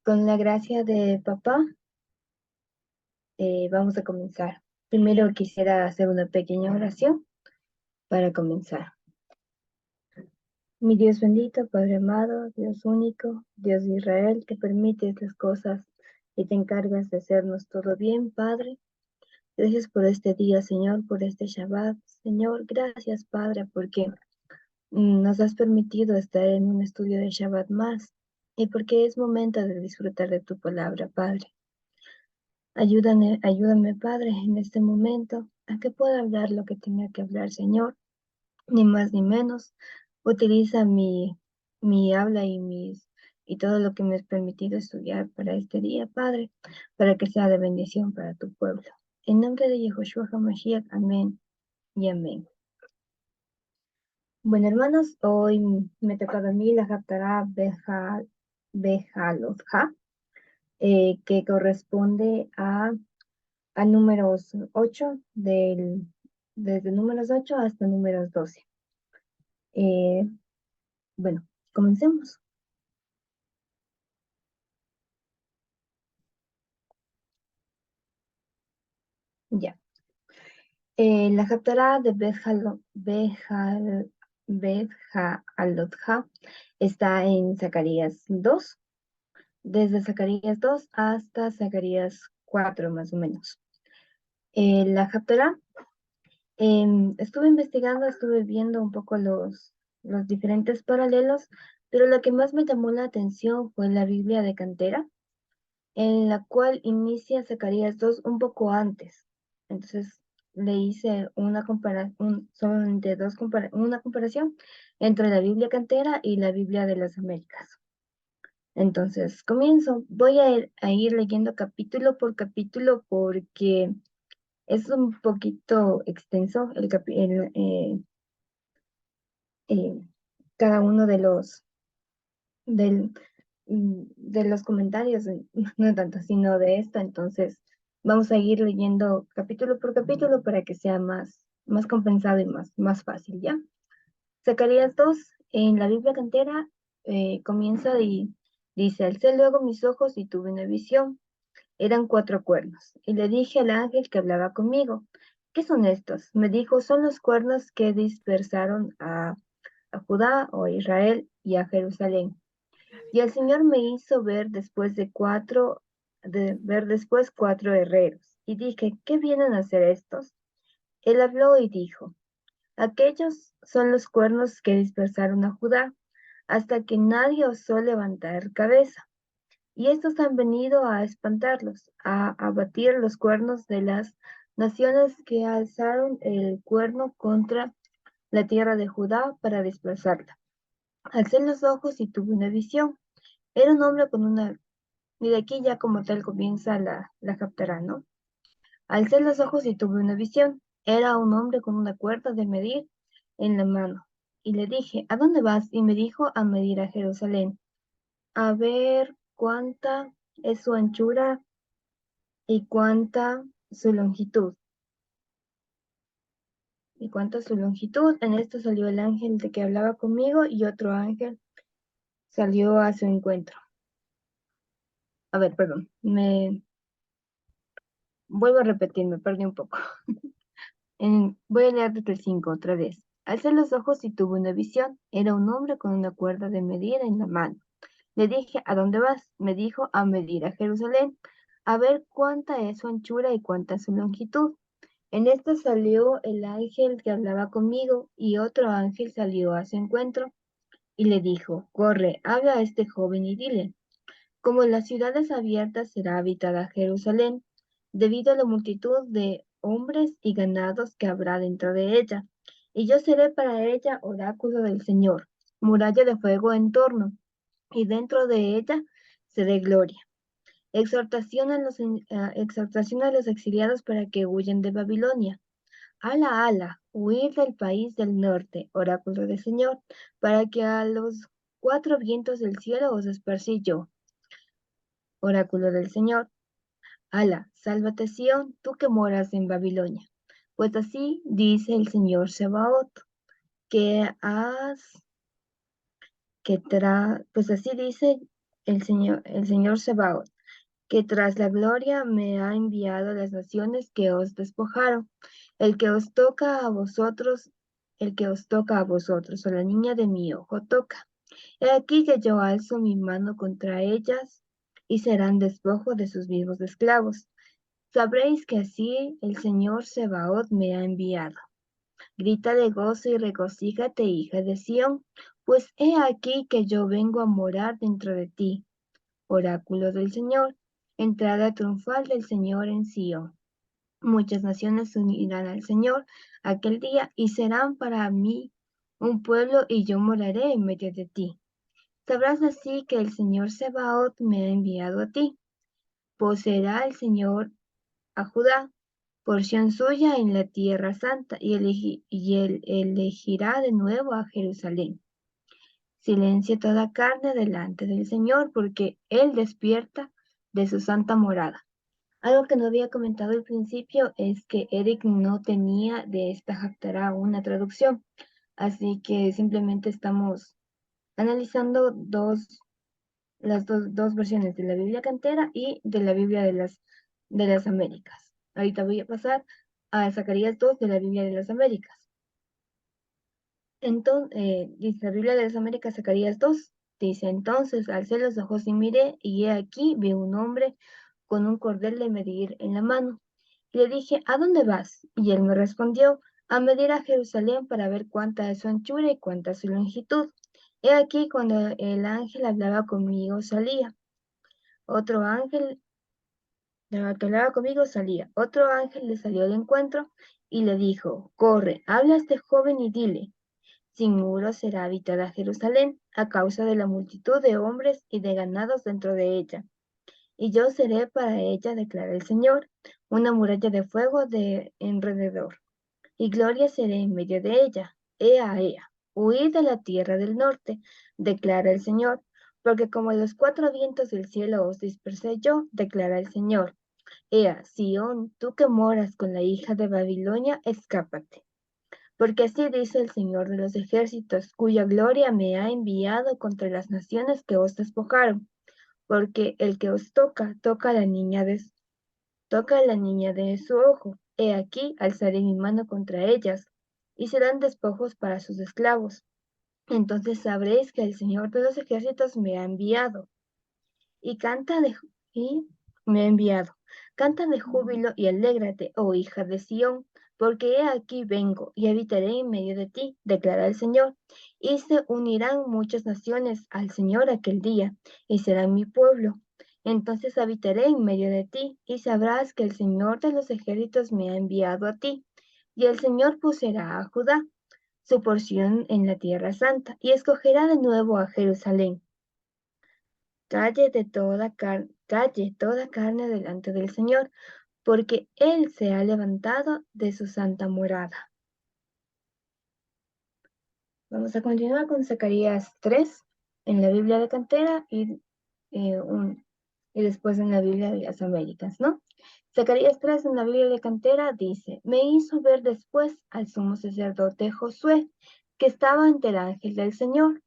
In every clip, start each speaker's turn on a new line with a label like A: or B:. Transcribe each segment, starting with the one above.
A: Con la gracia de papá, vamos a comenzar. Primero quisiera hacer una pequeña oración para comenzar. Mi Dios bendito, Padre amado, Dios único, Dios de Israel, que permites las cosas y te encargas de hacernos todo bien, Padre. Gracias por este día, Señor, por este Shabbat. Señor, gracias, Padre, porque nos has permitido estar en un estudio de Shabbat más y porque es momento de disfrutar de tu palabra, Padre. Ayúdame, Padre, en este momento a que pueda hablar lo que tenga que hablar, Señor, ni más ni menos. Utiliza mi habla y todo lo que me has permitido estudiar para este día, Padre, para que sea de bendición para tu pueblo. En nombre de Yehoshua HaMashiach, amén y amén. Bueno, hermanos, hoy me toca a mí la Haftarah Bejalotja, que corresponde a números 8, desde números 8 hasta números 12. Eh, bueno, comencemos. Ya. La Haftarah de Bejalotja está en Zacarías 2, desde Zacarías 2 hasta Zacarías 4 más o menos. La Haftarah, estuve investigando, estuve viendo un poco los diferentes paralelos, pero lo que más me llamó la atención fue la Biblia de Cantera, en la cual inicia Zacarías 2 un poco antes. Entonces le hice una comparación, solamente una comparación entre la Biblia Cantera y la Biblia de las Américas. Entonces comienzo, voy a ir leyendo capítulo por capítulo porque es un poquito extenso eh, cada uno del, de los comentarios, no tanto, sino de esto. Entonces, vamos a ir leyendo capítulo por capítulo para que sea más compensado y más fácil, ¿ya? Zacarías 2, en la Biblia Cantera, comienza y dice: alcé luego mis ojos y tuve una visión. Eran 4 cuernos. Y le dije al ángel que hablaba conmigo: ¿qué son estos? Me dijo: son los cuernos que dispersaron a Judá o a Israel y a Jerusalén. Y el Señor me hizo ver después 4 herreros. Y dije: ¿qué vienen a hacer estos? Él habló y dijo: aquellos son los cuernos que dispersaron a Judá, hasta que nadie osó levantar cabeza. Y estos han venido a espantarlos, a abatir los cuernos de las naciones que alzaron el cuerno contra la tierra de Judá para dispersarla. Alcé los ojos y tuve una visión. Era un hombre con una... Y de aquí ya como tal comienza la Haftarah, ¿no? Alcé los ojos y tuve una visión. Era un hombre con una cuerda de medir en la mano. Y le dije: ¿a dónde vas? Y me dijo: a medir a Jerusalén, a ver cuánta es su anchura y cuánta su longitud. Y cuánta su longitud. En esto salió el ángel de que hablaba conmigo y otro ángel salió a su encuentro. A ver, perdón, me vuelvo a repetir, me perdí un poco. Voy a leer desde el 5 otra vez. Alcé los ojos y tuve una visión. Era un hombre con una cuerda de medir en la mano. Le dije: ¿a dónde vas? Me dijo: a medir a Jerusalén, a ver cuánta es su anchura y cuánta su longitud. En esto salió el ángel que hablaba conmigo y otro ángel salió a su encuentro y le dijo: corre, habla a este joven y dile: como las ciudades abiertas será habitada Jerusalén, debido a la multitud de hombres y ganados que habrá dentro de ella. Y yo seré para ella oráculo del Señor, muralla de fuego en torno, y dentro de ella seré gloria. Exhortación a los exiliados para que huyan de Babilonia. Ala, ala, huid del país del norte, oráculo del Señor, para que a los 4 vientos del cielo os esparcí yo, oráculo del Señor. Ala, sálvate Sión, tú que moras en Babilonia. Pues así dice el Señor Sebaot, que has, pues así dice el Señor Sebaot, que tras la gloria me ha enviado a las naciones que os despojaron, el que os toca a vosotros, el que os toca a vosotros, a la niña de mi ojo toca. He aquí que yo alzo mi mano contra ellas, y serán despojo de sus vivos esclavos. Sabréis que así el Señor Sebaot me ha enviado. Grita de gozo y regocíjate, hija de Sión, pues he aquí que yo vengo a morar dentro de ti. Oráculo del Señor, entrada triunfal del Señor en Sión. Muchas naciones se unirán al Señor aquel día y serán para mí un pueblo y yo moraré en medio de ti. Sabrás así que el Señor Sebaot me ha enviado a ti. Poseerá el Señor a Judá, porción suya en la tierra santa, y él elegirá de nuevo a Jerusalén. Silencie toda carne delante del Señor, porque Él despierta de su santa morada. Algo que no había comentado al principio es que Eric no tenía de esta Haftará una traducción, así que simplemente estamos analizando las dos versiones de la Biblia cantera y de la Biblia de las Américas. Ahorita voy a pasar a Zacarías 2 de la Biblia de las Américas. Entonces, dice la Biblia de las Américas, Zacarías 2, dice, entonces alcé los ojos y miré, y he aquí vi un hombre con un cordel de medir en la mano. Y le dije, ¿a dónde vas? Y él me respondió, a medir a Jerusalén para ver cuánta es su anchura y cuánta es su longitud. He aquí cuando el ángel hablaba conmigo salía. Otro ángel que hablaba conmigo salía. Otro ángel le salió al encuentro y le dijo, corre, habla a este joven y dile, sin muros será habitada Jerusalén a causa de la multitud de hombres y de ganados dentro de ella. Y yo seré para ella, declara el Señor, una muralla de fuego de alrededor. Y gloria seré en medio de ella. Ea, ea, huid de la tierra del norte, declara el Señor, porque como los cuatro vientos del cielo os dispersé yo, declara el Señor. Ea, Sión, tú que moras con la hija de Babilonia, escápate. Porque así dice el Señor de los ejércitos, cuya gloria me ha enviado contra las naciones que os despojaron, porque el que os toca, toca a la niña de su ojo. He aquí, alzaré mi mano contra ellas, y serán despojos para sus esclavos. Entonces sabréis que el Señor de los ejércitos me ha enviado y y me ha enviado. Canta de júbilo y alégrate, oh hija de Sión, porque he aquí vengo y habitaré en medio de ti, declara el Señor. Y se unirán muchas naciones al Señor aquel día, y serán mi pueblo. Entonces habitaré en medio de ti, y sabrás que el Señor de los ejércitos me ha enviado a ti. Y el Señor poseerá a Judá, su porción en la tierra santa, y escogerá de nuevo a Jerusalén. Calle toda carne delante del Señor, porque Él se ha levantado de su santa morada. Vamos a continuar con Zacarías 3 en la Biblia de Cantera y después en la Biblia de las Américas, ¿no? Zacarías 3 en la Biblia de Cantera dice, me hizo ver después al sumo sacerdote Josué, que estaba ante el ángel del Señor,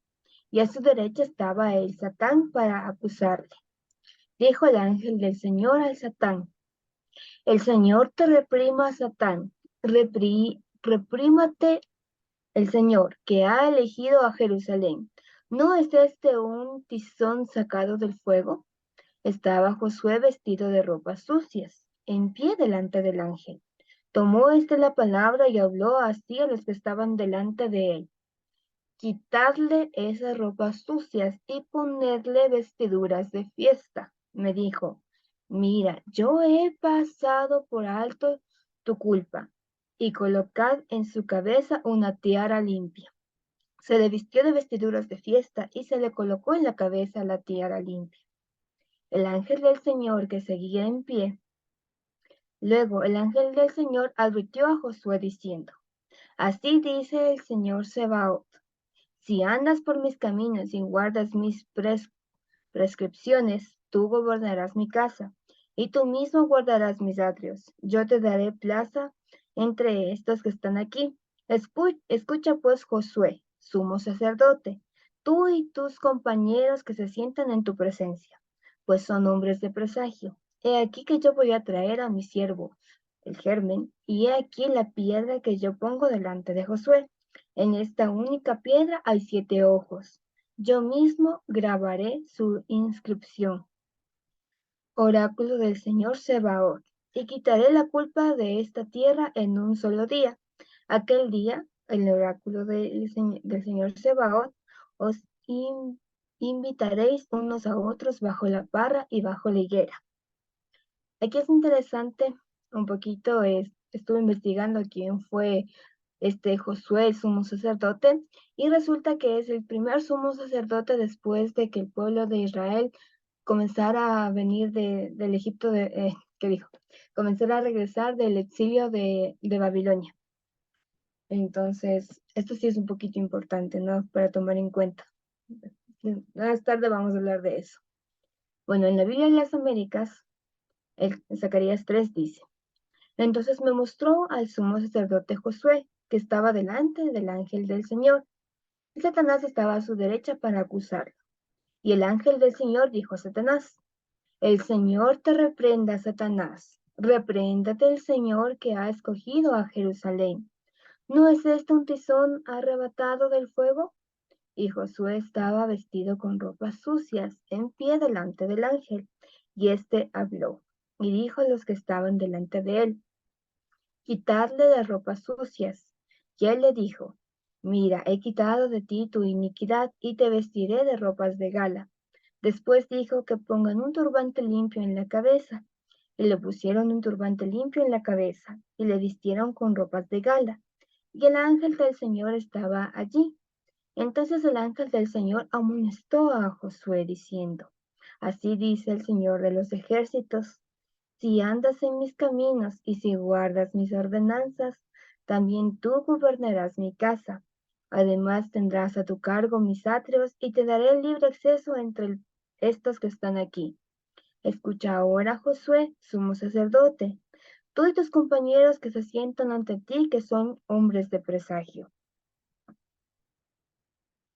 A: y a su derecha estaba el Satán para acusarle. Dijo el ángel del Señor al Satán, el Señor te reprima, Satán, reprímate el Señor, que ha elegido a Jerusalén. ¿No es este un tizón sacado del fuego? Estaba Josué vestido de ropas sucias, en pie delante del ángel. Tomó la palabra y habló así a los que estaban delante de él. Quitadle esas ropas sucias y ponedle vestiduras de fiesta. Me dijo, mira, yo he pasado por alto tu culpa, y colocad en su cabeza una tiara limpia. Se le vistió de vestiduras de fiesta y se le colocó en la cabeza la tiara limpia. El ángel del Señor que seguía en pie. Luego el ángel del Señor advirtió a Josué diciendo, así dice el Señor Sebaot. Si andas por mis caminos y guardas mis prescripciones, tú gobernarás mi casa, y tú mismo guardarás mis atrios. Yo te daré plaza entre estos que están aquí. Escucha pues, Josué, sumo sacerdote, tú y tus compañeros que se sientan en tu presencia, pues son hombres de presagio. He aquí que yo voy a traer a mi siervo, el germen, y he aquí la piedra que yo pongo delante de Josué. En esta única piedra hay 7 ojos. Yo mismo grabaré su inscripción. Oráculo del Señor Sebaot, y quitaré la culpa de esta tierra en un solo día. Aquel día, el oráculo del Señor Sebaot, os invitaréis unos a otros bajo la parra y bajo la higuera. Aquí es interesante un poquito, estuve investigando quién fue este Josué, el sumo sacerdote, y resulta que es el primer sumo sacerdote después de que el pueblo de Israel comenzara a venir del Egipto, ¿qué dijo? Comenzar a regresar del exilio de Babilonia. Entonces, esto sí es un poquito importante, ¿no? Para tomar en cuenta. Más tarde vamos a hablar de eso. Bueno, en la Biblia de las Américas, Zacarías 3 dice: entonces me mostró al sumo sacerdote Josué, que estaba delante del ángel del Señor, y Satanás estaba a su derecha para acusarlo. Y el ángel del Señor dijo a Satanás: el Señor te reprenda, Satanás. Repréndate el Señor que ha escogido a Jerusalén. ¿No es este un tizón arrebatado del fuego? Y Josué estaba vestido con ropas sucias, en pie delante del ángel. Y éste habló, y dijo a los que estaban delante de él: quitadle las ropas sucias. Y él le dijo: mira, he quitado de ti tu iniquidad, y te vestiré de ropas de gala. Después dijo que pongan un turbante limpio en la cabeza. Y le pusieron un turbante limpio en la cabeza, y le vistieron con ropas de gala. Y el ángel del Señor estaba allí. Entonces el ángel del Señor amonestó a Josué, diciendo: así dice el Señor de los ejércitos: si andas en mis caminos y si guardas mis ordenanzas, también tú gobernarás mi casa. Además tendrás a tu cargo mis atrios y te daré libre acceso entre estos que están aquí. Escucha ahora, Josué, sumo sacerdote, tú y tus compañeros que se sientan ante ti, que son hombres de presagio.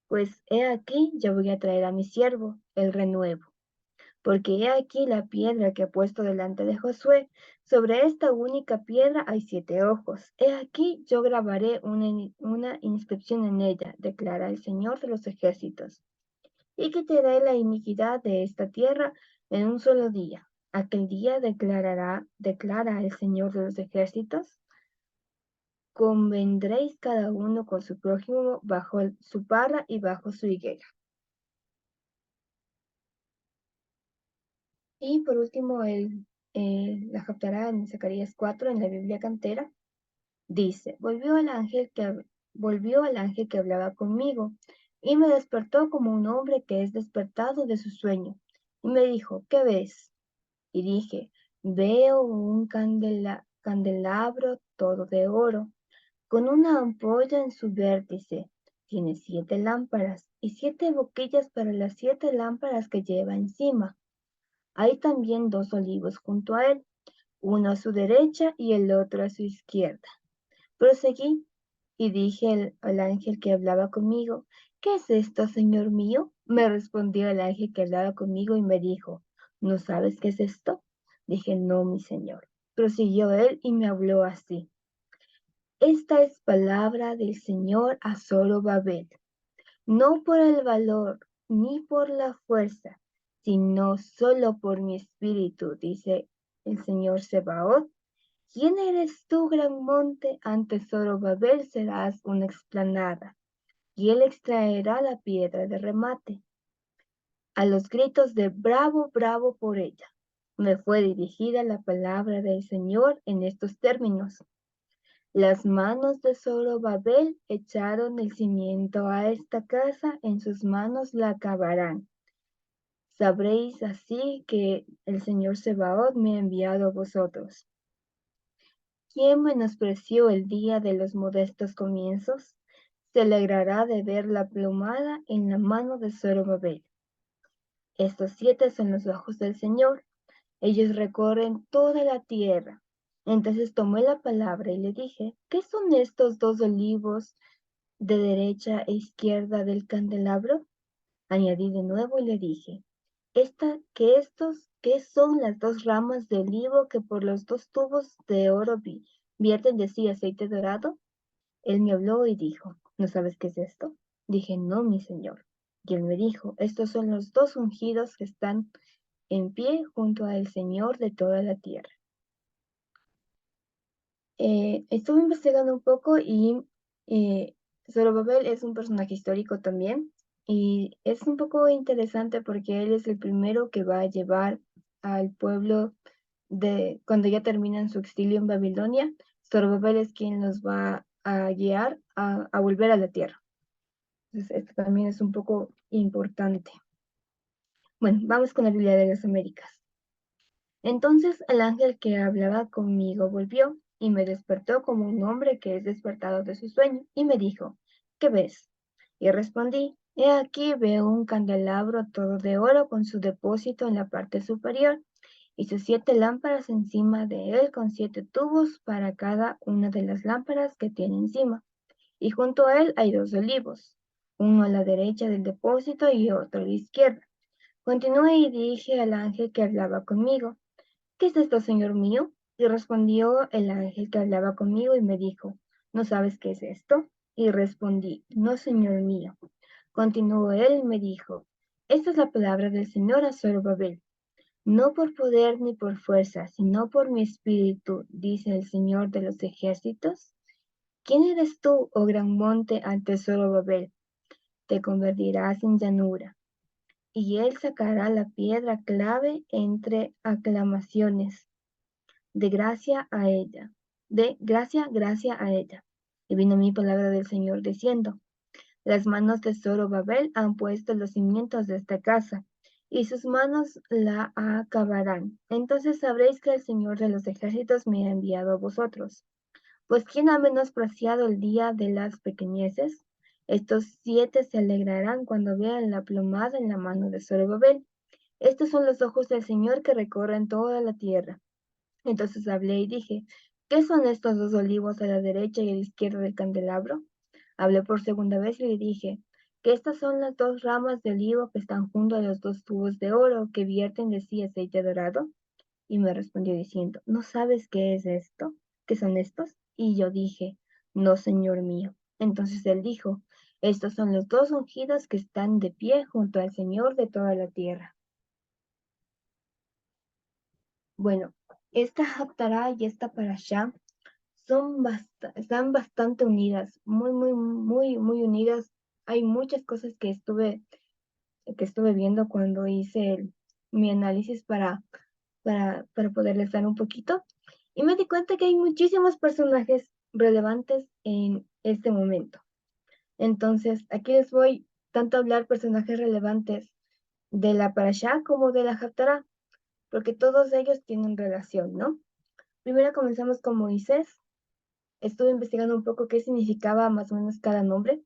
A: Pues he aquí, yo voy a traer a mi siervo, el renuevo. Porque he aquí la piedra que he puesto delante de Josué. Sobre esta única piedra hay 7 ojos. He aquí yo grabaré una inscripción en ella, declara el Señor de los ejércitos. Y quitaré la iniquidad de esta tierra en un solo día. Aquel día declara el Señor de los ejércitos: convendréis cada uno con su prójimo bajo su parra y bajo su higuera. Y por último, la Haftarah en Zacarías 4 en la Biblia Cantera dice: volvió al ángel que hablaba conmigo, y me despertó como un hombre que es despertado de su sueño, y me dijo: ¿qué ves? Y dije: veo un candelabro todo de oro, con una ampolla en su vértice. Tiene 7 lámparas y 7 boquillas para las 7 lámparas que lleva encima. Hay también 2 olivos junto a él, uno a su derecha y el otro a su izquierda. Proseguí y dije al ángel que hablaba conmigo: ¿qué es esto, Señor mío? Me respondió el ángel que hablaba conmigo y me dijo: ¿no sabes qué es esto? Dije: no, mi Señor. Prosiguió él y me habló así: esta es palabra del Señor a Zorobabel. No por el valor ni por la fuerza, sino solo por mi espíritu, dice el Señor Sebaot. ¿Quién eres tú, gran monte? Ante Zorobabel serás una explanada, y él extraerá la piedra de remate. A los gritos de bravo, bravo por ella, me fue dirigida la palabra del Señor en estos términos: las manos de Zorobabel echaron el cimiento a esta casa, en sus manos la acabarán. Sabréis así que el Señor Sebaot me ha enviado a vosotros. ¿Quién menospreció el día de los modestos comienzos? Se alegrará de ver la plumada en la mano de Zorobabel. Estos 7 son los ojos del Señor. Ellos recorren toda la tierra. Entonces tomé la palabra y le dije: ¿qué son estos 2 olivos de derecha e izquierda del candelabro? Añadí de nuevo y le dije, ¿qué son las dos ramas de olivo que por los dos tubos de oro vierten de sí aceite dorado? Él me habló y dijo, ¿no sabes qué es esto? Dije, no, mi señor. Y él me dijo, estos son los dos ungidos que están en pie junto al Señor de toda la tierra. Estuve investigando un poco y Zorobabel es un personaje histórico también y es un poco interesante porque él es el primero que va a llevar al pueblo cuando ya terminan su exilio en Babilonia. Zorobabel es quien los va a guiar a volver a la tierra. Entonces, esto también es un poco importante. Bueno, vamos con la Biblia de las Américas. Entonces el ángel que hablaba conmigo volvió y me despertó como un hombre que es despertado de su sueño, y me dijo, ¿qué ves? Y respondí, he aquí veo un candelabro todo de oro con su depósito en la parte superior, y sus 7 lámparas encima de él con 7 tubos para cada una de las lámparas que tiene encima. Y junto a él hay 2 olivos, uno a la derecha del depósito y otro a la izquierda. Continué y dije al ángel que hablaba conmigo, ¿qué es esto, señor mío? Y respondió el ángel que hablaba conmigo y me dijo, ¿no sabes qué es esto? Y respondí, no, señor mío. Continuó él y me dijo, esta es la palabra del Señor a Zorobabel. No por poder ni por fuerza, sino por mi espíritu, dice el Señor de los ejércitos. ¿Quién eres tú, oh gran monte, ante Zorobabel? Te convertirás en llanura, y él sacará la piedra clave entre aclamaciones de gracia a ella, de gracia, gracia a ella. Y vino mi palabra del Señor diciendo, las manos de Zorobabel han puesto los cimientos de esta casa, y sus manos la acabarán. Entonces sabréis que el Señor de los ejércitos me ha enviado a vosotros. Pues ¿quién ha menospreciado el día de las pequeñeces? Estos 7 se alegrarán cuando vean la plomada en la mano de Zorobabel. Estos son los ojos del Señor que recorren toda la tierra. Entonces hablé y dije, ¿qué son estos 2 olivos a la derecha y a la izquierda del candelabro? Hablé por segunda vez y le dije, que estas son las 2 ramas de olivo que están junto a los 2 tubos de oro que vierten de sí aceite dorado. Y me respondió diciendo, ¿no sabes qué es esto? ¿Qué son estos? Y yo dije, no, señor mío. Entonces él dijo, estos son los 2 ungidos que están de pie junto al Señor de toda la tierra. Bueno, esta Haftarah y esta Parashá están bastante unidas, muy, muy, muy, muy unidas. Hay muchas cosas que estuve viendo cuando hice mi análisis para poderles dar un poquito. Y me di cuenta que hay muchísimos personajes relevantes en este momento. Entonces, aquí les voy tanto a hablar personajes relevantes de la Parashá como de la Haftarah, porque todos ellos tienen relación, ¿no? Primero comenzamos con Moisés. Estuve investigando un poco qué significaba más o menos cada nombre.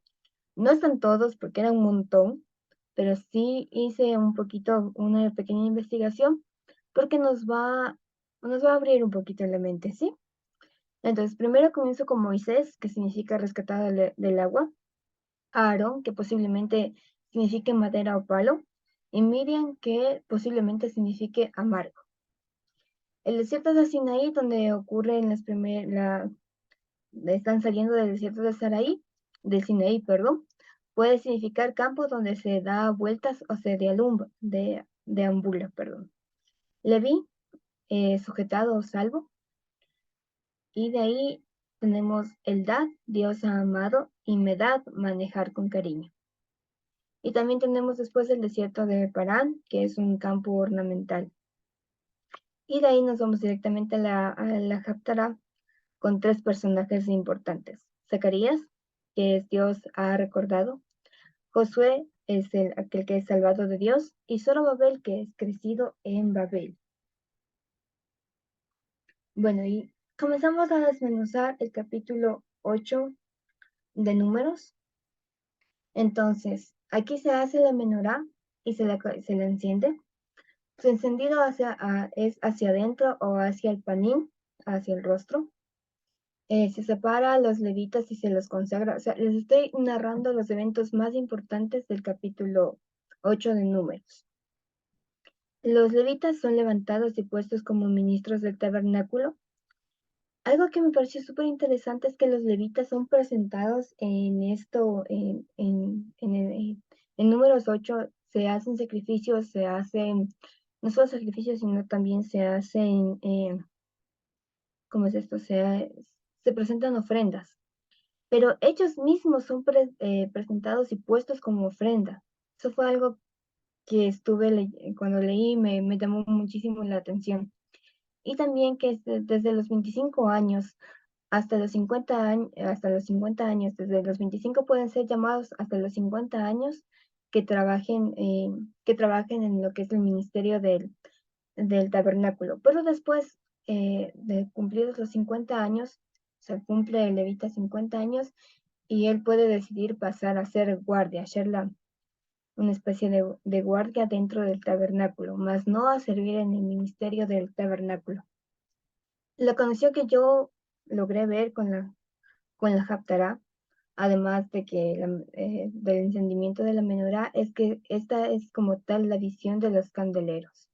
A: No están todos porque era un montón, pero sí hice un poquito, una pequeña investigación porque nos va a abrir un poquito la mente, ¿sí? Entonces, primero comienzo con Moisés, que significa rescatado del agua, Aarón, que posiblemente signifique madera o palo, y Miriam, que posiblemente signifique amargo. El desierto de Sinaí, donde ocurren están saliendo del desierto de Sinaí, perdón, puede significar campo donde se da vueltas o se deambula, perdón. Leví, sujetado o salvo, y de ahí tenemos Eldad, Dios amado, y Medad, manejar con cariño. Y también tenemos después el desierto de Parán, que es un campo ornamental. Y de ahí nos vamos directamente a la Haftarah con 3 personajes importantes. Zacarías, que es Dios ha recordado. Josué es aquel que es salvado de Dios. Y Zorobabel, que es crecido en Babel. Bueno, y comenzamos a desmenuzar el capítulo 8 de Números. Entonces, aquí se hace la menorá y se la enciende. Su encendido es hacia adentro o hacia el panín, hacia el rostro. Se separa a los levitas y se los consagra. O sea, les estoy narrando los eventos más importantes del capítulo 8 de Números. Los levitas son levantados y puestos como ministros del tabernáculo. Algo que me pareció súper interesante es que los levitas son presentados en esto, en Números 8, se hacen sacrificios, se hacen, no solo sacrificios, sino también se hacen, ¿cómo es esto? Se presentan ofrendas, pero ellos mismos son presentados y puestos como ofrenda. Eso fue algo que cuando leí me llamó muchísimo la atención. Y también que desde los 25 años hasta los 50 años, desde los 25 pueden ser llamados hasta los 50 años que trabajen en lo que es el ministerio del tabernáculo. Pero después de cumplidos los 50 años, se cumple el levita 50 años y él puede decidir pasar a ser guardia, una especie de guardia dentro del tabernáculo, más no a servir en el ministerio del tabernáculo. La conexión que yo logré ver con la Haftarah, además de que del encendimiento de la menorá, es que esta es como tal la visión de los candeleros.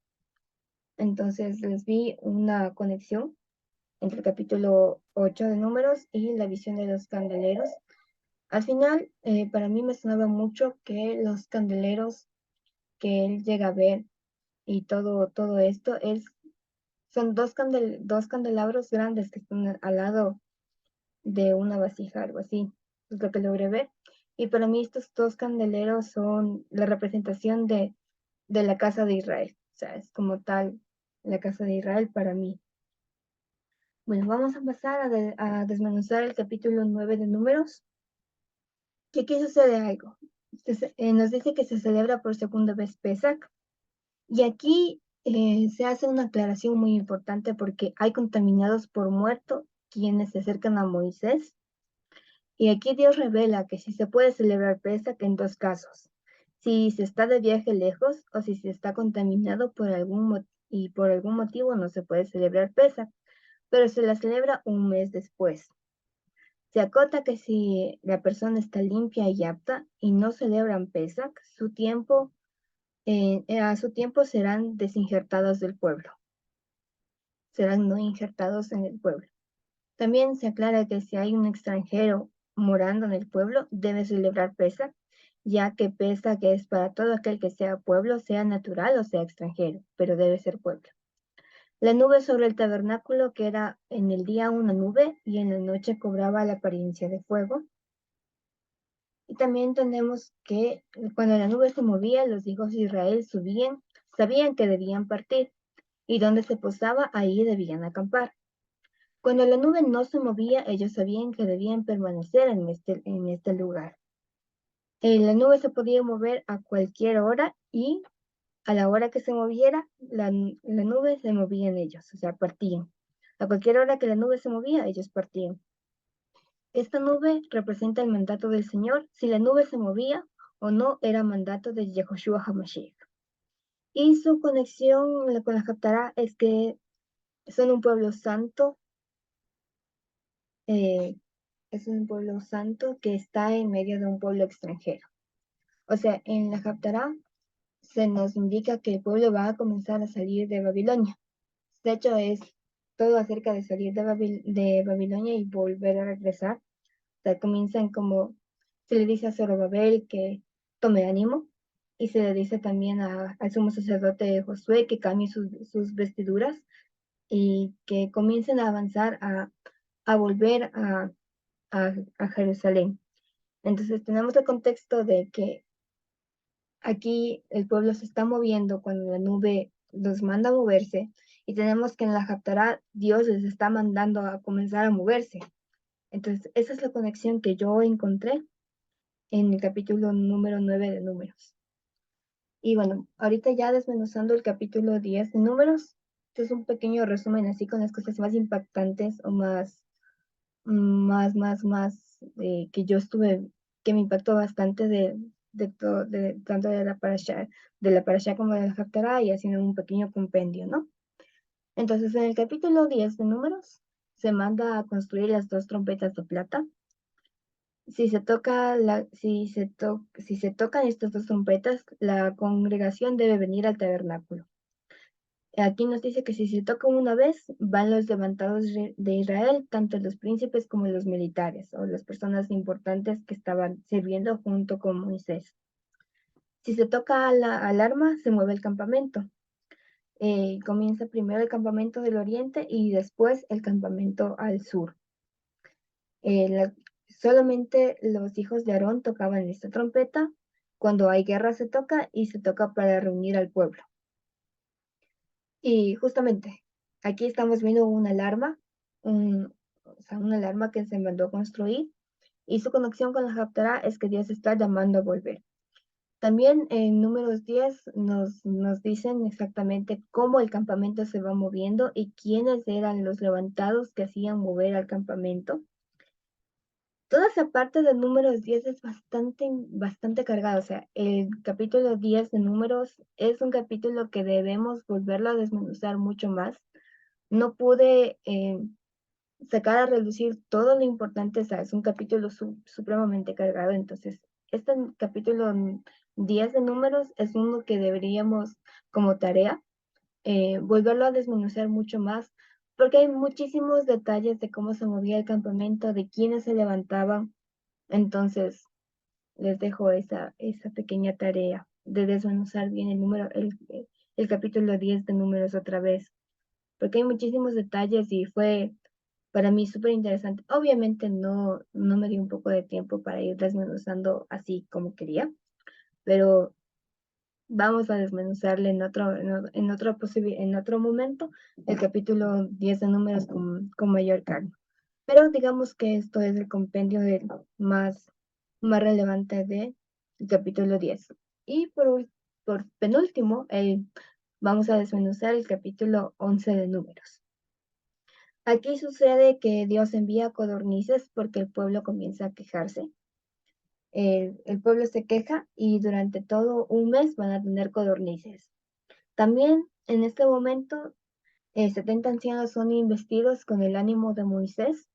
A: Entonces les vi una conexión entre el capítulo 8 de Números y la visión de los candeleros. Al final, para mí me sonaba mucho que los candeleros que él llega a ver y todo esto son dos candelabros grandes que están al lado de una vasija, algo así, es lo que logré ver. Y para mí estos dos candeleros son la representación de la casa de Israel, o sea, es como tal la casa de Israel para mí. Bueno, vamos a pasar a desmenuzar el capítulo 9 de Números. Que aquí sucede algo. Nos dice que se celebra por segunda vez Pesach. Y aquí se hace una aclaración muy importante porque hay contaminados por muerto quienes se acercan a Moisés. Y aquí Dios revela que si se puede celebrar Pesach en dos casos. Si se está de viaje lejos o si se está contaminado y por algún motivo no se puede celebrar Pesach, pero se la celebra un mes después. Se acota que si la persona está limpia y apta y no celebran Pesach, a su tiempo serán desinjertados del pueblo, serán no injertados en el pueblo. También se aclara que si hay un extranjero morando en el pueblo, debe celebrar Pesach, ya que Pesach es para todo aquel que sea pueblo, sea natural o sea extranjero, pero debe ser pueblo. La nube sobre el tabernáculo, que era en el día una nube y en la noche cobraba la apariencia de fuego. Y también tenemos que cuando la nube se movía, los hijos de Israel sabían que debían partir, y donde se posaba, ahí debían acampar. Cuando la nube no se movía, ellos sabían que debían permanecer en este lugar. La nube se podía mover a cualquier hora y a la hora que se moviera, la nube se movía en ellos, o sea, partían. A cualquier hora que la nube se movía, ellos partían. Esta nube representa el mandato del Señor. Si la nube se movía o no, era mandato de Yehoshua HaMashiach. Y su conexión con la Haftarah es que son un pueblo santo, eh, es un pueblo santo que está en medio de un pueblo extranjero. O sea, en la Haftarah se nos indica que el pueblo va a comenzar a salir de Babilonia. De hecho, es todo acerca de salir de Babilonia y volver a regresar. O sea, comienzan como se le dice a Zorobabel que tome ánimo y se le dice también al sumo sacerdote Josué que cambie sus vestiduras y que comiencen a avanzar a volver a Jerusalén. Entonces tenemos el contexto de que aquí el pueblo se está moviendo cuando la nube los manda a moverse y tenemos que en la Haftarah Dios les está mandando a comenzar a moverse. Entonces esa es la conexión que yo encontré en el capítulo número 9 de Números. Y bueno, ahorita ya desmenuzando el capítulo 10 de Números, este es un pequeño resumen así con las cosas más impactantes o que yo que me impactó bastante tanto de la parasha como de la Haftarah y haciendo un pequeño compendio, ¿no? Entonces, en el capítulo 10 de Números, se manda a construir las dos trompetas de plata. Si se tocan estas dos trompetas, la congregación debe venir al tabernáculo. Aquí nos dice que si se toca una vez, van los levantados de Israel, tanto los príncipes como los militares, o las personas importantes que estaban sirviendo junto con Moisés. Si se toca la alarma, se mueve el campamento. Comienza primero el campamento del oriente y después el campamento al sur. Solamente los hijos de Aarón tocaban esta trompeta. Cuando hay guerra se toca y se toca para reunir al pueblo. Y justamente aquí estamos viendo una alarma, una alarma que se mandó a construir, y su conexión con la Haftarah es que Dios está llamando a volver. También en números 10 nos dicen exactamente cómo el campamento se va moviendo y quiénes eran los levantados que hacían mover al campamento. Toda esa parte de números 10 es bastante cargada. O sea, el capítulo 10 de números es un capítulo que debemos volverlo a desmenuzar mucho más. No pude sacar a relucir todo lo importante. O sea, es un capítulo supremamente cargado. Entonces, este capítulo 10 de números es uno que deberíamos como tarea volverlo a desmenuzar mucho más, porque hay muchísimos detalles de cómo se movía el campamento, de quiénes se levantaban. Entonces, les dejo esa pequeña tarea de desmenuzar bien el capítulo 10 de números otra vez, porque hay muchísimos detalles y fue para mí súper interesante. Obviamente no me dio un poco de tiempo para ir desmenuzando así como quería, pero vamos a desmenuzarle en otro momento el capítulo 10 de números con mayor calma. Pero digamos que esto es el compendio más relevante del capítulo 10. Y por penúltimo, vamos a desmenuzar el capítulo 11 de números. Aquí sucede que Dios envía codornices porque el pueblo comienza a quejarse. El pueblo se queja y durante todo un mes van a tener codornices. También en este momento 70 ancianos son investidos con el ánimo de Moisés.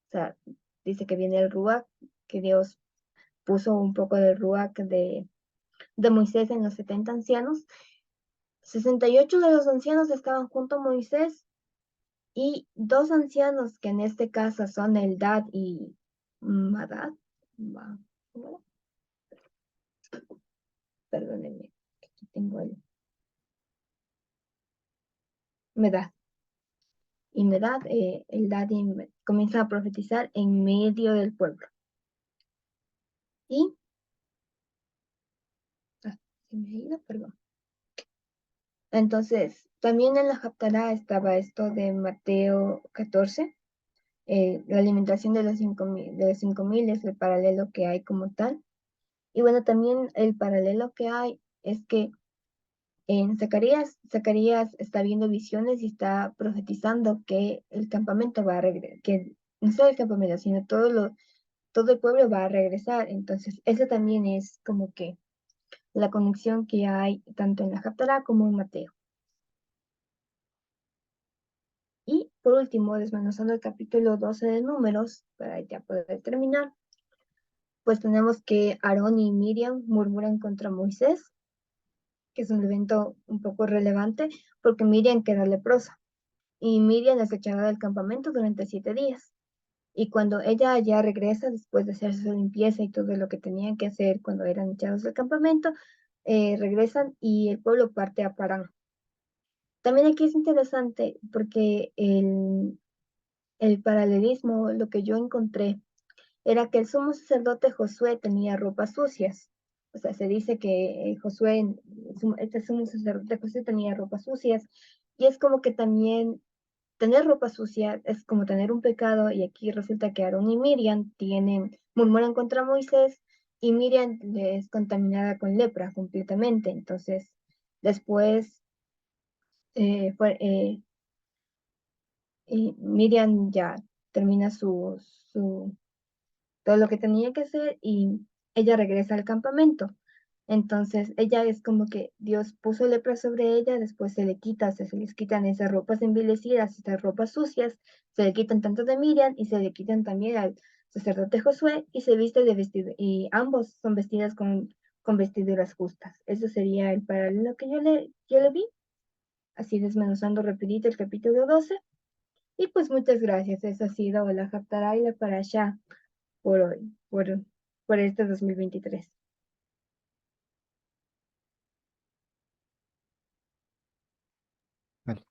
A: O sea, dice que viene el Ruach, que Dios puso un poco del Ruach de Moisés en los 70 ancianos. 68 de los ancianos estaban junto a Moisés y dos ancianos que en este caso son Eldad y Madad. Perdónenme, aquí tengo Medad. Y Medad, Eldad comienza a profetizar en medio del pueblo. Y, se me ha ido, perdón. Entonces, también en la Haftará estaba esto de Mateo 14, la alimentación de los 5.000 es el paralelo que hay como tal. Y bueno, también el paralelo que hay es que en Zacarías está viendo visiones y está profetizando que el campamento va a regresar, que no solo el campamento, sino todo el pueblo va a regresar. Entonces, eso también es como que la conexión que hay tanto en la Haftará como en Mateo. Y por último, desmenuzando el capítulo 12 de Números, para ya poder terminar, pues tenemos que Aarón y Miriam murmuran contra Moisés, que es un evento un poco relevante, porque Miriam queda leprosa. Y Miriam es echada del campamento durante 7 días. Y cuando ella ya regresa, después de hacer su limpieza y todo lo que tenían que hacer cuando eran echados del campamento, regresan y el pueblo parte a Parán. También aquí es interesante porque el paralelismo, lo que yo encontré, era que el sumo sacerdote Josué tenía ropas sucias. O sea, se dice que este sumo sacerdote Josué tenía ropas sucias. Y es como que también tener ropa sucia es como tener un pecado. Y aquí resulta que Aarón y Miriam murmuran contra Moisés y Miriam es contaminada con lepra completamente. Entonces, después eh, fue, eh, y Miriam ya termina todo lo que tenía que hacer y ella regresa al campamento. Entonces ella es como que Dios puso lepra sobre ella, después se les quitan esas ropas envilecidas, esas ropas sucias, se le quitan tanto de Miriam y se le quitan también al sacerdote Josué, y se viste de vestido, y ambos son vestidas con vestiduras justas. Eso sería el paralelo que yo le vi, así desmenuzando rapidito el capítulo 12. Y pues muchas gracias, esa ha sido la Haftarah y la Parashá por hoy, por este 2023.
B: Vale.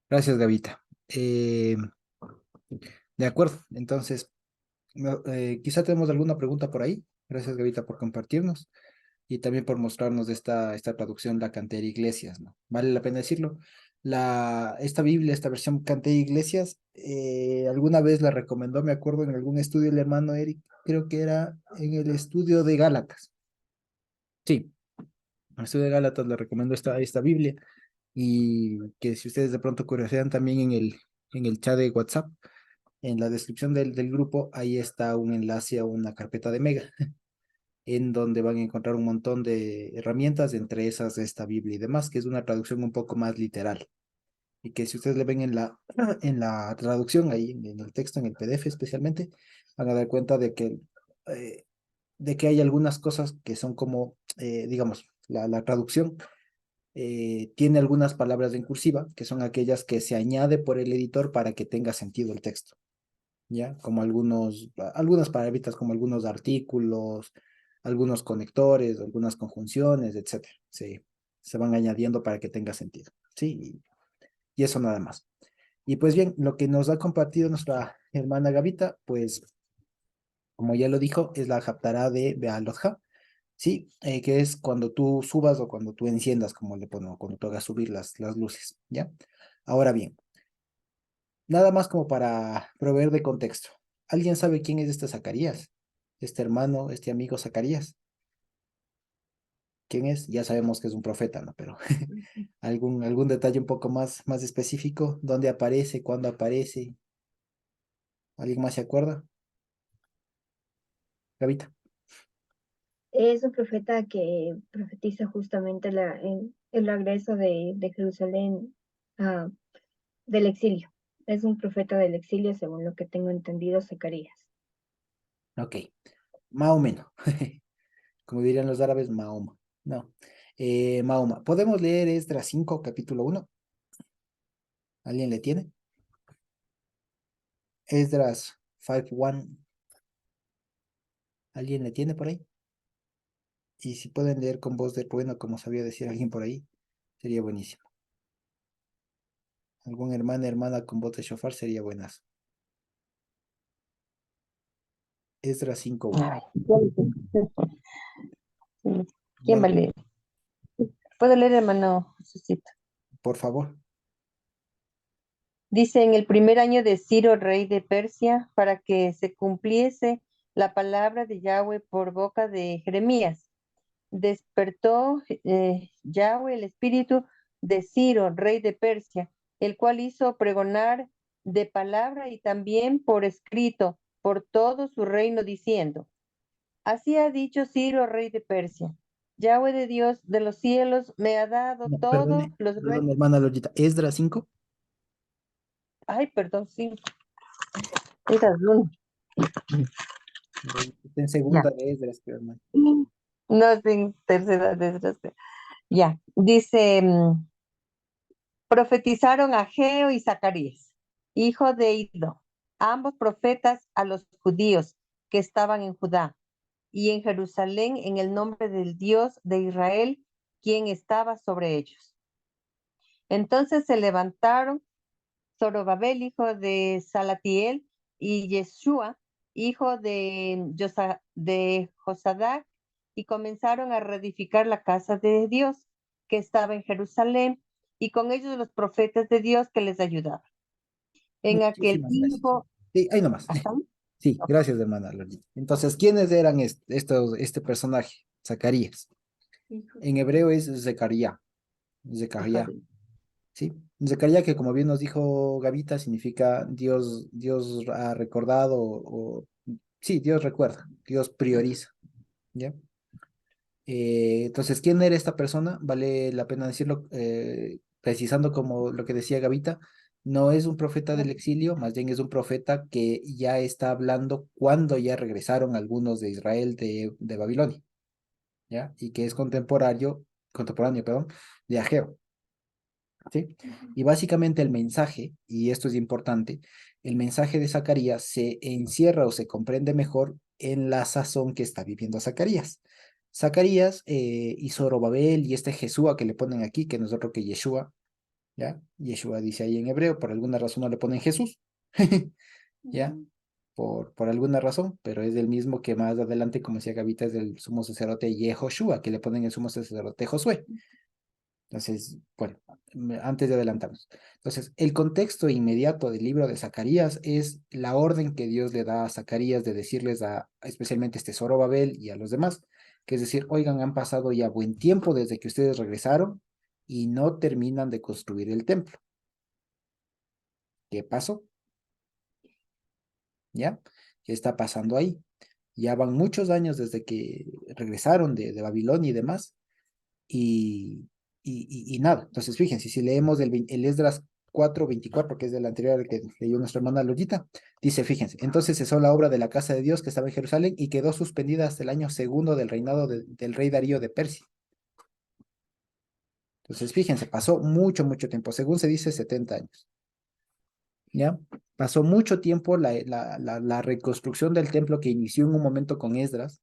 B: Gracias, Gavita. De acuerdo, entonces, quizá tenemos alguna pregunta por ahí. Gracias, Gavita, por compartirnos y también por mostrarnos esta traducción, la Cantera Iglesias, ¿no? Vale la pena decirlo. Esta Biblia, esta versión Cantera Iglesias, alguna vez la recomendó, me acuerdo, en algún estudio el hermano Eric, creo que era en el estudio de Gálatas. Sí, el estudio de Gálatas le recomendó esta Biblia, y que si ustedes de pronto curiosean también en el chat de WhatsApp, en la descripción del grupo, ahí está un enlace a una carpeta de Mega, en donde van a encontrar un montón de herramientas, entre esas de esta Biblia y demás, que es una traducción un poco más literal. Y que si ustedes le ven en la traducción, ahí en el texto, en el PDF especialmente, van a dar cuenta eh, de que hay algunas cosas que son como, digamos, la traducción tiene algunas palabras en cursiva, que son aquellas que se añade por el editor para que tenga sentido el texto. ¿Ya? Como algunas palabritas, como algunos artículos, algunos conectores, algunas conjunciones, etcétera. Se van añadiendo para que tenga sentido, ¿sí? Y eso nada más. Y pues bien, lo que nos ha compartido nuestra hermana Gavita, pues, como ya lo dijo, es la Haftarah de Bealotja, ¿sí? Que es cuando tú subas o cuando tú enciendas, como le pongo, cuando tú hagas subir las luces, ¿ya? Ahora bien, nada más como para proveer de contexto. ¿Alguien sabe quién es este Zacarías? Este hermano, este amigo Zacarías. ¿Quién es? Ya sabemos que es un profeta, ¿no? Pero algún detalle un poco más específico. ¿Dónde aparece? ¿Cuándo aparece? ¿Alguien más se acuerda? Gavita.
A: Es un profeta que profetiza justamente el regreso de Jerusalén, ah, del exilio. Es un profeta del exilio, según lo que tengo entendido, Zacarías.
B: Ok, más o menos. Como dirían los árabes, Mahoma. No. Mahoma. ¿Podemos leer Esdras 5 capítulo 1? ¿Alguien le tiene? Esdras 5:1. ¿Alguien le tiene por ahí? Y si pueden leer con voz de trueno, como sabía decir alguien por ahí, sería buenísimo. Algún hermano, hermana con voz de shofar sería buenas. Esdras 5:1.
C: Ay, ¿quién va a
B: Bueno,
C: leer? ¿Puedo leer, hermano Jesucito?
B: por favor.
C: Dice, en el primer año de Ciro, rey de Persia, para que se cumpliese la palabra de Yahweh por boca de Jeremías, despertó Yahweh el espíritu de Ciro, rey de Persia, el cual hizo pregonar de palabra y también por escrito por todo su reino, diciendo, así ha dicho Ciro, rey de Persia. Yahweh de Dios de los cielos me ha dado
B: No,
C: todos
B: perdone,
C: los
B: perdone,
C: reinos.
B: hermana Lolita. Esdras 5.
C: Ay, perdón, sí, esas uno.
B: Está en
C: Ya.
B: segunda de Esdras, creo, hermano.
C: No es en tercera desgracia. Ya. Dice, profetizaron Ageo y Zacarías, hijo de Ido, ambos profetas a los judíos que estaban en Judá y en Jerusalén en el nombre del Dios de Israel, quien estaba sobre ellos. Entonces se levantaron Zorobabel, hijo de Salatiel, y Yeshua, hijo de Josadac, y comenzaron a reedificar la casa de Dios que estaba en Jerusalén, y con ellos los profetas de Dios que les ayudaban. En aquel
B: Muchísimas gracias.
C: tiempo,
B: Sí, ahí nomás.
C: ¿hasta ahí?
B: Sí,
C: Ok,
B: gracias, hermana Lolita. Entonces, ¿quiénes eran este personaje? Zacarías. En hebreo es Zecaría. Zecaría.
C: Zacarías.
B: ¿Sí? Zecaría, que como bien nos dijo Gavita, significa Dios ha recordado, sí, Dios recuerda, Dios prioriza, ¿ya? Entonces, ¿quién era esta persona? Vale la pena decirlo, precisando como lo que decía Gavita, No es un profeta del exilio, más bien es un profeta que ya está hablando cuando ya regresaron algunos de Israel de Babilonia, ¿ya? Y que es contemporáneo, perdón, de Ageo, ¿sí? Y básicamente el mensaje, y esto es importante, el mensaje de Zacarías se encierra o se comprende mejor en la sazón que está viviendo Zacarías. Zacarías y Zorobabel y este Jesúa que le ponen aquí, que no es otro que Yeshua, ¿ya? Yeshua dice ahí en hebreo, por alguna razón no le ponen Jesús, ¿ya? Por alguna razón, pero es el mismo que más adelante, como decía Gavita, es del sumo sacerdote Yehoshua, que le ponen el sumo sacerdote Josué. Entonces, bueno, antes de adelantarnos. Entonces, el contexto inmediato del libro de Zacarías es la orden que Dios le da a Zacarías de decirles especialmente este Zorobabel y a los demás, que es decir, oigan, han pasado ya buen tiempo desde que ustedes regresaron y no terminan de construir el templo. ¿Qué pasó? ¿Ya? ¿Qué está pasando ahí? Ya van muchos años desde que regresaron de Babilonia y demás, y nada. Entonces, fíjense, si leemos el Esdras 4:24, que es del anterior al que leyó nuestra hermana Lolita, dice, fíjense, entonces cesó la obra de la casa de Dios que estaba en Jerusalén y quedó suspendida hasta el año segundo del reinado del rey Darío de Persia. Entonces, fíjense, pasó mucho, mucho tiempo, según se dice, 70 años. ¿Ya? Pasó mucho tiempo la reconstrucción del templo que inició en un momento con Esdras,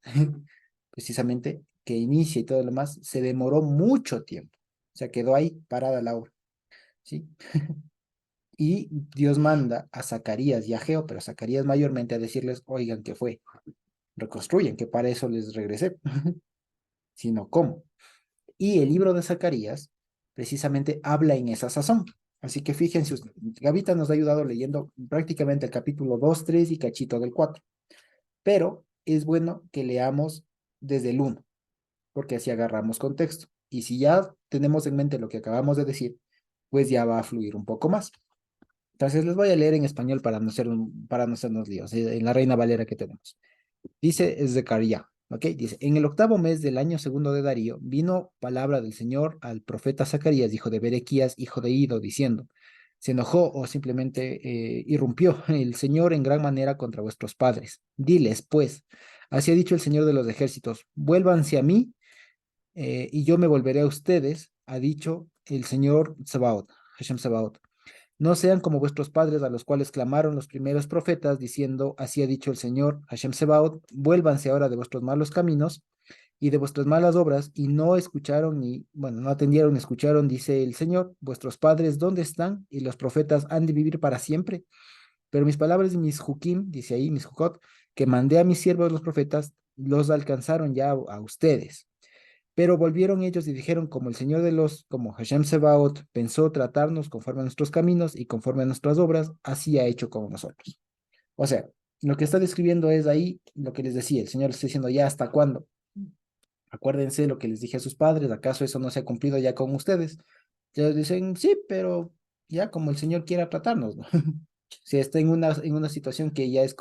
B: precisamente, que inicia y todo lo demás, se demoró mucho tiempo. O sea, quedó ahí parada la obra, ¿sí? Y Dios manda a Zacarías y a Ageo, pero a Zacarías mayormente a decirles, oigan, ¿qué fue? Reconstruyen, que para eso les regresé, sino cómo. Y el libro de Zacarías precisamente habla en esa sazón. Así que fíjense, Gavita nos ha ayudado leyendo prácticamente el capítulo 2, 3 y cachito del 4. Pero es bueno que leamos desde el 1, porque así agarramos contexto. Y si ya tenemos en mente lo que acabamos de decir, pues ya va a fluir un poco más. Entonces les voy a leer en español para no hacernos líos, en la Reina Valera que tenemos. Dice Zacarías, ¿ok? Dice, en el 8º mes del año segundo de Darío, vino palabra del Señor al profeta Zacarías, hijo de Berequías, hijo de Ido, diciendo, se enojó o simplemente irrumpió el Señor en gran manera contra vuestros padres. Diles, pues, así ha dicho el Señor de los ejércitos, vuélvanse a mí y yo me volveré a ustedes, ha dicho el Señor Sabaoth, Hashem Sabaoth. No sean como vuestros padres a los cuales clamaron los primeros profetas, diciendo, así ha dicho el Señor, Hashem Sebaot, vuélvanse ahora de vuestros malos caminos y de vuestras malas obras, y no escucharon no atendieron, escucharon, dice el Señor, vuestros padres, ¿dónde están? Y los profetas han de vivir para siempre. Pero mis palabras y mis jukim, dice ahí, mis jukot, que mandé a mis siervos los profetas, los alcanzaron ya a ustedes. Pero volvieron ellos y dijeron, como Hashem Sebaot, pensó tratarnos conforme a nuestros caminos y conforme a nuestras obras, así ha hecho con nosotros. O sea, lo que está describiendo es ahí lo que les decía, el Señor les está diciendo, ¿ya hasta cuándo? Acuérdense lo que les dije a sus padres, ¿acaso eso no se ha cumplido ya con ustedes? Ellos dicen, sí, pero ya como el Señor quiera tratarnos, ¿no? Si está en una situación que ya es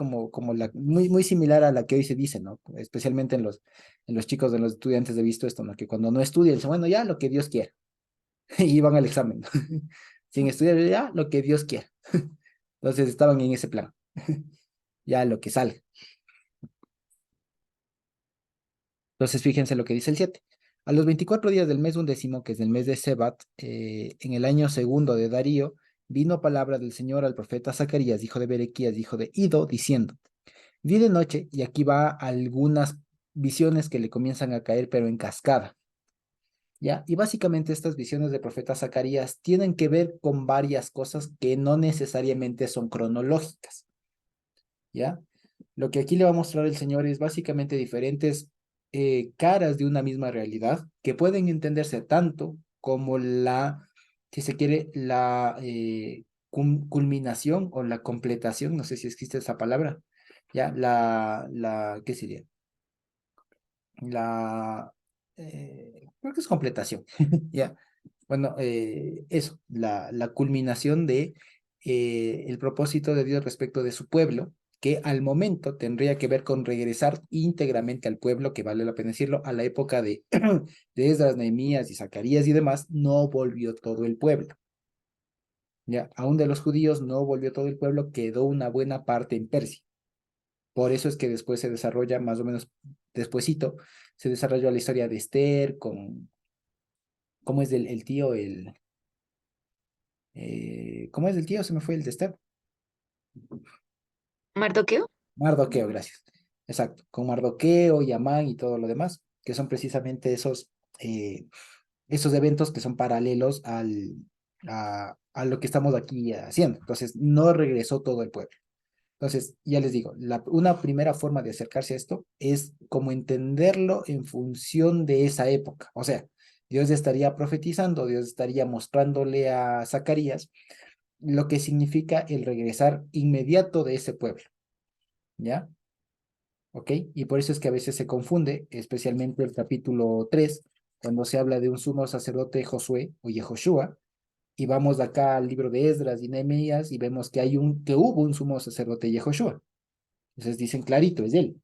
B: muy, muy similar a la que hoy se dice, ¿no? Especialmente en los chicos, en los estudiantes he visto esto, ¿no? Que cuando no estudian, dicen, bueno, ya lo que Dios quiera. Y van al examen, ¿no? Sin estudiar, ya lo que Dios quiera. Entonces estaban en ese plan. Ya lo que sale. Entonces fíjense lo que dice el 7. A los 24 días del mes undécimo, que es el mes de Sebat, en el año segundo de Darío, vino palabra del Señor al profeta Zacarías, hijo de Berequías, hijo de Ido, diciendo, vi de noche, y aquí va algunas visiones que le comienzan a caer, pero en cascada, ¿ya? Y básicamente estas visiones del profeta Zacarías tienen que ver con varias cosas que no necesariamente son cronológicas, ¿ya? Lo que aquí le va a mostrar el Señor es básicamente diferentes caras de una misma realidad que pueden entenderse tanto como si se quiere, la culminación o la completación, no sé si existe esa palabra, ¿ya? ¿Qué sería? Creo que es completación, ¿ya? Bueno, eso, la culminación de el propósito de Dios respecto de su pueblo, que al momento tendría que ver con regresar íntegramente al pueblo, que vale la pena decirlo, a la época de Esdras, Nehemías y Zacarías y demás, no volvió todo el pueblo, Ya, aún de los judíos no volvió todo el pueblo, quedó una buena parte en Persia. Por eso es que después se desarrolla, más o menos despuesito, se desarrolló la historia de Esther con, ¿cómo es el tío? ¿Cómo es el tío? Se me fue el de Esther.
D: ¿Mardoqueo?
B: Mardoqueo, gracias. Exacto, con Mardoqueo y Amán y todo lo demás, que son precisamente esos eventos que son paralelos a lo que estamos aquí haciendo. Entonces, no regresó todo el pueblo. Entonces, ya les digo, una primera forma de acercarse a esto es como entenderlo en función de esa época. O sea, Dios estaría profetizando, Dios estaría mostrándole a Zacarías lo que significa el regresar inmediato de ese pueblo, ¿ya? ¿Ok? Y por eso es que a veces se confunde, especialmente el capítulo 3 cuando se habla de un sumo sacerdote Josué o Yehoshua, y vamos de acá al libro de Esdras y Nehemías y vemos que que hubo un sumo sacerdote Yehoshua. Entonces dicen clarito, es él,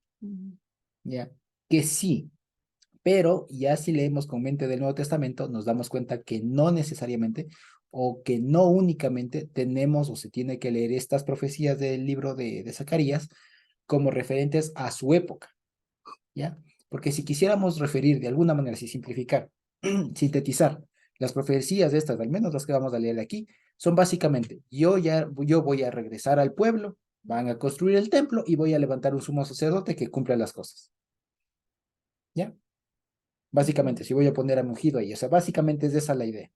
B: ¿ya? Que sí, pero ya si leemos con mente del Nuevo Testamento, nos damos cuenta que no necesariamente o que no únicamente tenemos o se tiene que leer estas profecías del libro de Zacarías como referentes a su época, ¿ya? Porque si quisiéramos referir de alguna manera, si simplificar, sintetizar las profecías de estas, al menos las que vamos a leer aquí, son básicamente, yo voy a regresar al pueblo, van a construir el templo y voy a levantar un sumo sacerdote que cumpla las cosas, ¿ya? Básicamente, si voy a poner a mi ungido ahí, o sea, básicamente es esa la idea,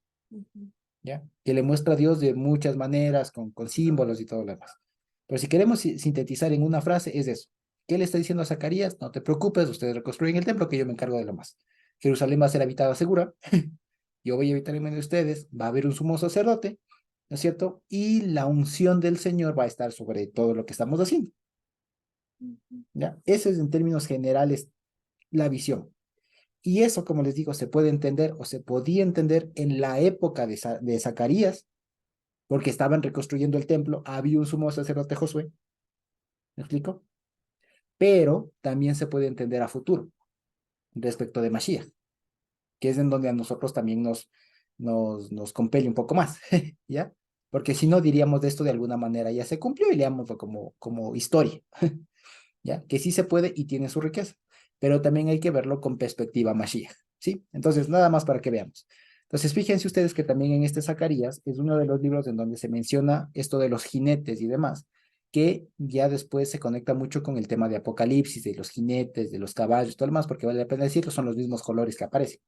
B: ¿ya? Que le muestra a Dios de muchas maneras, con símbolos y todo lo demás. Pero si queremos sintetizar en una frase, es eso. ¿Qué le está diciendo a Zacarías? No te preocupes, ustedes reconstruyen el templo, que yo me encargo de lo más. Jerusalén va a ser habitada segura, yo voy a habitar en medio de ustedes, va a haber un sumo sacerdote, ¿no es cierto? Y la unción del Señor va a estar sobre todo lo que estamos haciendo, ¿ya? Eso es en términos generales la visión. Y eso, como les digo, se puede entender o se podía entender en la época de Zacarías, porque estaban reconstruyendo el templo, había un sumo sacerdote Josué, ¿me explico? Pero también se puede entender a futuro respecto de Mashiach, que es en donde a nosotros también nos compele un poco más, ¿ya? Porque si no diríamos de esto de alguna manera ya se cumplió y leámoslo como historia, ¿ya? Que sí se puede y tiene su riqueza, pero también hay que verlo con perspectiva Mashiach, ¿sí? Entonces, nada más para que veamos. Entonces, fíjense ustedes que también en este Zacarías es uno de los libros en donde se menciona esto de los jinetes y demás, que ya después se conecta mucho con el tema de Apocalipsis, de los jinetes, de los caballos, todo lo demás, porque vale la pena decirlo, son los mismos colores que aparecen.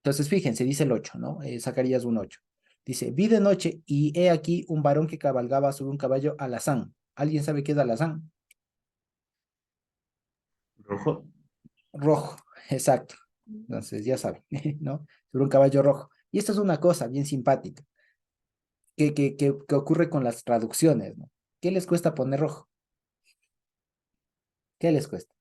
B: Entonces, fíjense, dice el 8, ¿no? Zacarías 1:8. Dice, vi de noche y he aquí un varón que cabalgaba sobre un caballo alazán. ¿Alguien sabe qué es alazán?
E: Rojo.
B: Rojo, exacto. Entonces, ya saben, ¿no? Sobre un caballo rojo. Y esto es una cosa bien simpática que ocurre con las traducciones, ¿no? ¿Qué les cuesta poner rojo? ¿Qué les cuesta?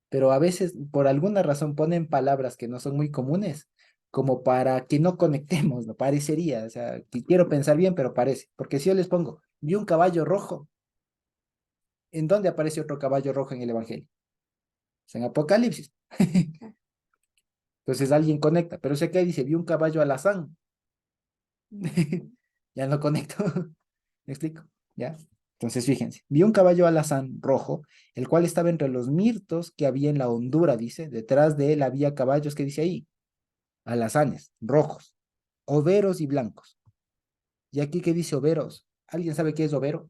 B: Pero a veces, por alguna razón, ponen palabras que no son muy comunes, como para que no conectemos, ¿no? Parecería, o sea, quiero pensar bien, pero parece. Porque si yo les pongo, vi un caballo rojo, ¿en dónde aparece otro caballo rojo en el Evangelio? Es en Apocalipsis. Entonces alguien conecta, pero sé que dice, vi un caballo alazán. Ya no conecto. ¿Me explico? ¿Ya? Entonces, fíjense, vi un caballo alazán rojo, el cual estaba entre los mirtos que había en la hondura, dice, detrás de él había caballos, que dice ahí, alazanes, rojos, overos y blancos. ¿Y aquí qué dice overos? ¿Alguien sabe qué es overo?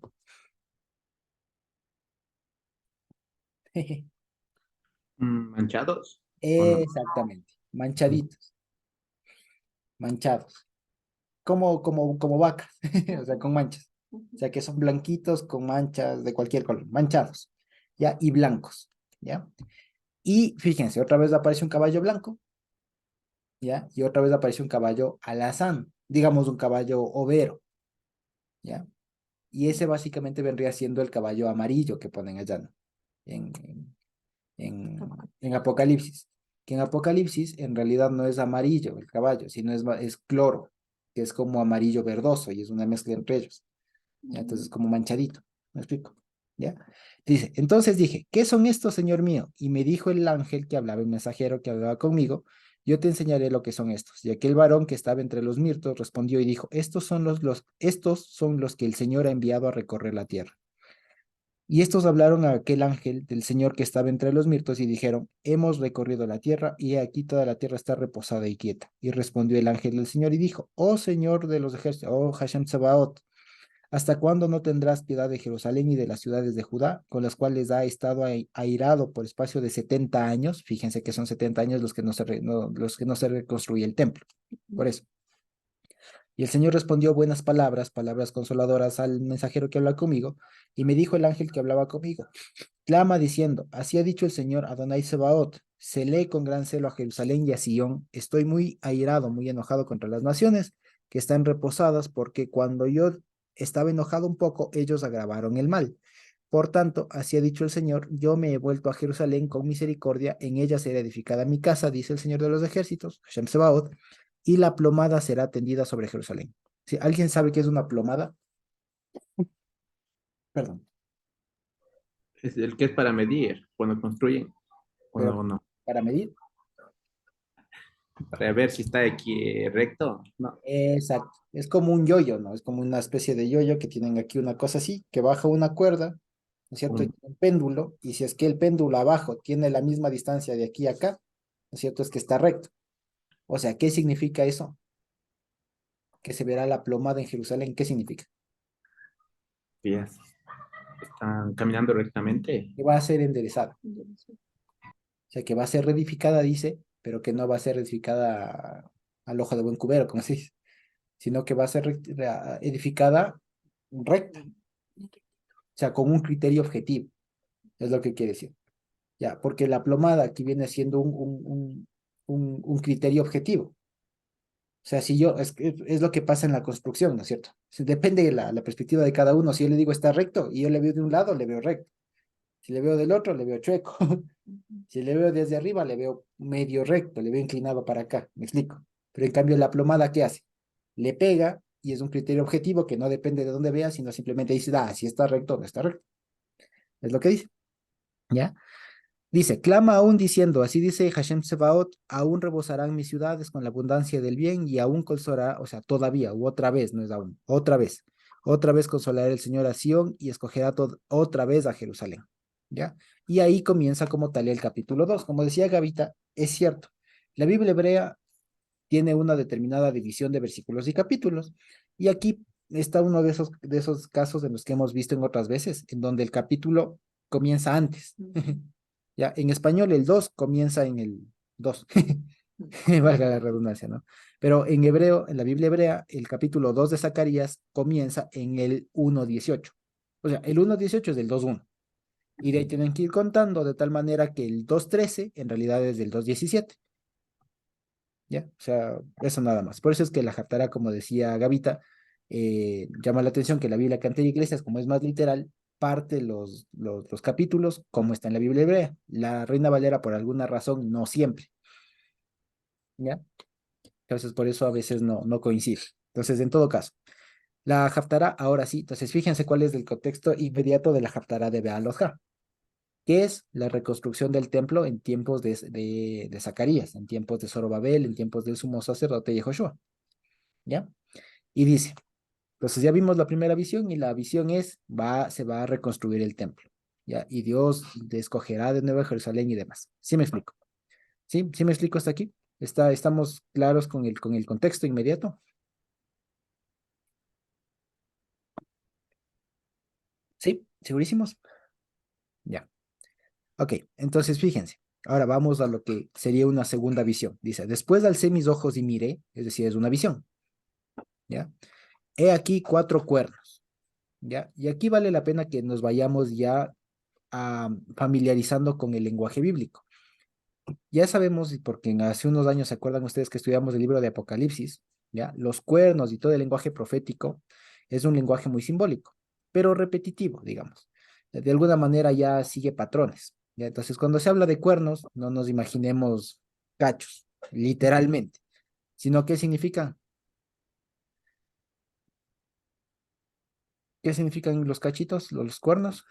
E: Manchados. ¿O no?
B: Exactamente, manchaditos, manchados, como vacas, o sea, con manchas. O sea, que son blanquitos con manchas de cualquier color, manchados, ¿ya? Y blancos, ¿ya? Y fíjense, otra vez aparece un caballo blanco, ¿ya? Y otra vez aparece un caballo alazán, digamos un caballo overo, ¿ya? Y ese básicamente vendría siendo el caballo amarillo que ponen allá, ¿no? En, en, en Apocalipsis. Que en Apocalipsis en realidad no es amarillo el caballo, sino es cloro, que es como amarillo verdoso y es una mezcla entre ellos. ¿Ya? Entonces, como manchadito. ¿Me explico? ¿Ya? Dice, entonces dije, ¿qué son estos, Señor mío? Y me dijo el ángel que hablaba, el mensajero que hablaba conmigo, yo te enseñaré lo que son estos. Y aquel varón que estaba entre los mirtos respondió y dijo, estos son los que el Señor ha enviado a recorrer la tierra. Y estos hablaron a aquel ángel del Señor que estaba entre los mirtos y dijeron, hemos recorrido la tierra y aquí toda la tierra está reposada y quieta. Y respondió el ángel del Señor y dijo, oh Señor de los ejércitos, oh Hashem Tsebaot, ¿hasta cuándo no tendrás piedad de Jerusalén y de las ciudades de Judá, con las cuales ha estado airado por espacio de 70 años? Fíjense que son 70 años los que los que no se reconstruye el templo. Por eso. Y el Señor respondió buenas palabras, palabras consoladoras al mensajero que habla conmigo, y me dijo el ángel que hablaba conmigo, clama diciendo, así ha dicho el Señor Adonai Sebaot, celé con gran celo a Jerusalén y a Sion, estoy muy airado, muy enojado contra las naciones que están reposadas, porque cuando yo estaba enojado un poco, ellos agravaron el mal. Por tanto, así ha dicho el Señor, yo me he vuelto a Jerusalén con misericordia, en ella será edificada mi casa, dice el Señor de los ejércitos, Hashem Sebaot, y la plomada será tendida sobre Jerusalén. Si alguien sabe qué es una plomada, perdón,
D: Es el que es para medir cuando construyen
B: pero
D: o no.
B: para medir.
D: Para ver si está aquí recto. No.
B: Exacto. Es como un yoyo, ¿no? Es como una especie de yoyo que tienen aquí una cosa así, que baja una cuerda, ¿no es cierto? Y
D: Un-
B: un péndulo, y si es que el péndulo abajo tiene la misma distancia de aquí a acá, ¿no es cierto? Es que está recto. O sea, ¿qué significa eso? Que se verá la plomada en Jerusalén. ¿Qué significa?
D: Pies. Están caminando rectamente.
B: Que va a ser enderezada. O sea, que va a ser reedificada, dice, pero que no va a ser edificada al ojo de buen cubero, como se dice, sino que va a ser edificada recta, o sea, con un criterio objetivo, es lo que quiere decir. Ya, porque la plomada aquí viene siendo un criterio objetivo. O sea, si yo, es lo que pasa en la construcción, ¿no es cierto? Depende de la perspectiva de cada uno. Si yo le digo está recto y yo le veo de un lado, le veo recto. Si le veo del otro, le veo chueco. Si le veo desde arriba, le veo medio recto, le veo inclinado para acá. ¿Me explico? Pero en cambio, la plomada, ¿qué hace? Le pega y es un criterio objetivo que no depende de dónde vea, sino simplemente dice, ah, si está recto o no está recto. Es lo que dice. ¿Ya? Dice, clama aún diciendo, así dice Hashem Sebaot, aún rebosarán mis ciudades con la abundancia del bien y aún consolará, o sea, todavía, u otra vez, no es aún, otra vez consolará el Señor a Sión y escogerá otra vez a Jerusalén, ¿ya? Y ahí comienza como tal el capítulo 2. Como decía Gavita, es cierto, la Biblia hebrea tiene una determinada división de versículos y capítulos, y aquí está uno de esos casos en los que hemos visto en otras veces, en donde el capítulo comienza antes. Ya, en español el 2 comienza en el 2, valga la redundancia, ¿no? Pero en hebreo, en la Biblia hebrea, el capítulo 2 de Zacarías comienza en el 1:18. O sea, el 1:18 es del 2:1. Y de ahí tienen que ir contando de tal manera que el 2:13 en realidad es del 2:17. ¿Ya? O sea, eso nada más. Por eso es que la Haftará, como decía Gavita, llama la atención que la Biblia Cantera Iglesias, como es más literal, parte los capítulos como está en la Biblia hebrea. La Reina Valera, por alguna razón, no siempre. ¿Ya? Entonces, por eso a veces no coincide. Entonces, en todo caso, la Haftará, ahora sí, entonces fíjense cuál es el contexto inmediato de la Haftará de Bealojá, que es la reconstrucción del templo en tiempos de Zacarías, en tiempos de Zorobabel, en tiempos del sumo sacerdote Yehoshua. ¿Ya? Y dice, entonces ya vimos la primera visión y la visión es, se va a reconstruir el templo, ¿ya? Y Dios escogerá de nuevo Jerusalén y demás. ¿Sí me explico? ¿Sí? ¿Sí me explico hasta aquí? ¿Estamos claros con el contexto inmediato? ¿Sí? ¿Segurísimos? Ya. Ok, entonces fíjense. Ahora vamos a lo que sería una segunda visión. Dice, después alcé mis ojos y miré, es decir, es una visión, ¿ya? He aquí 4 cuernos, ¿ya? Y aquí vale la pena que nos vayamos ya familiarizando con el lenguaje bíblico. Ya sabemos, y porque hace unos años se acuerdan ustedes que estudiamos el libro de Apocalipsis, ¿ya? Los cuernos y todo el lenguaje profético es un lenguaje muy simbólico, pero repetitivo, digamos. De alguna manera ya sigue patrones, ¿ya? Entonces, cuando se habla de cuernos, no nos imaginemos cachos, literalmente, sino ¿qué significan? ¿Qué significan los cachitos, los cuernos?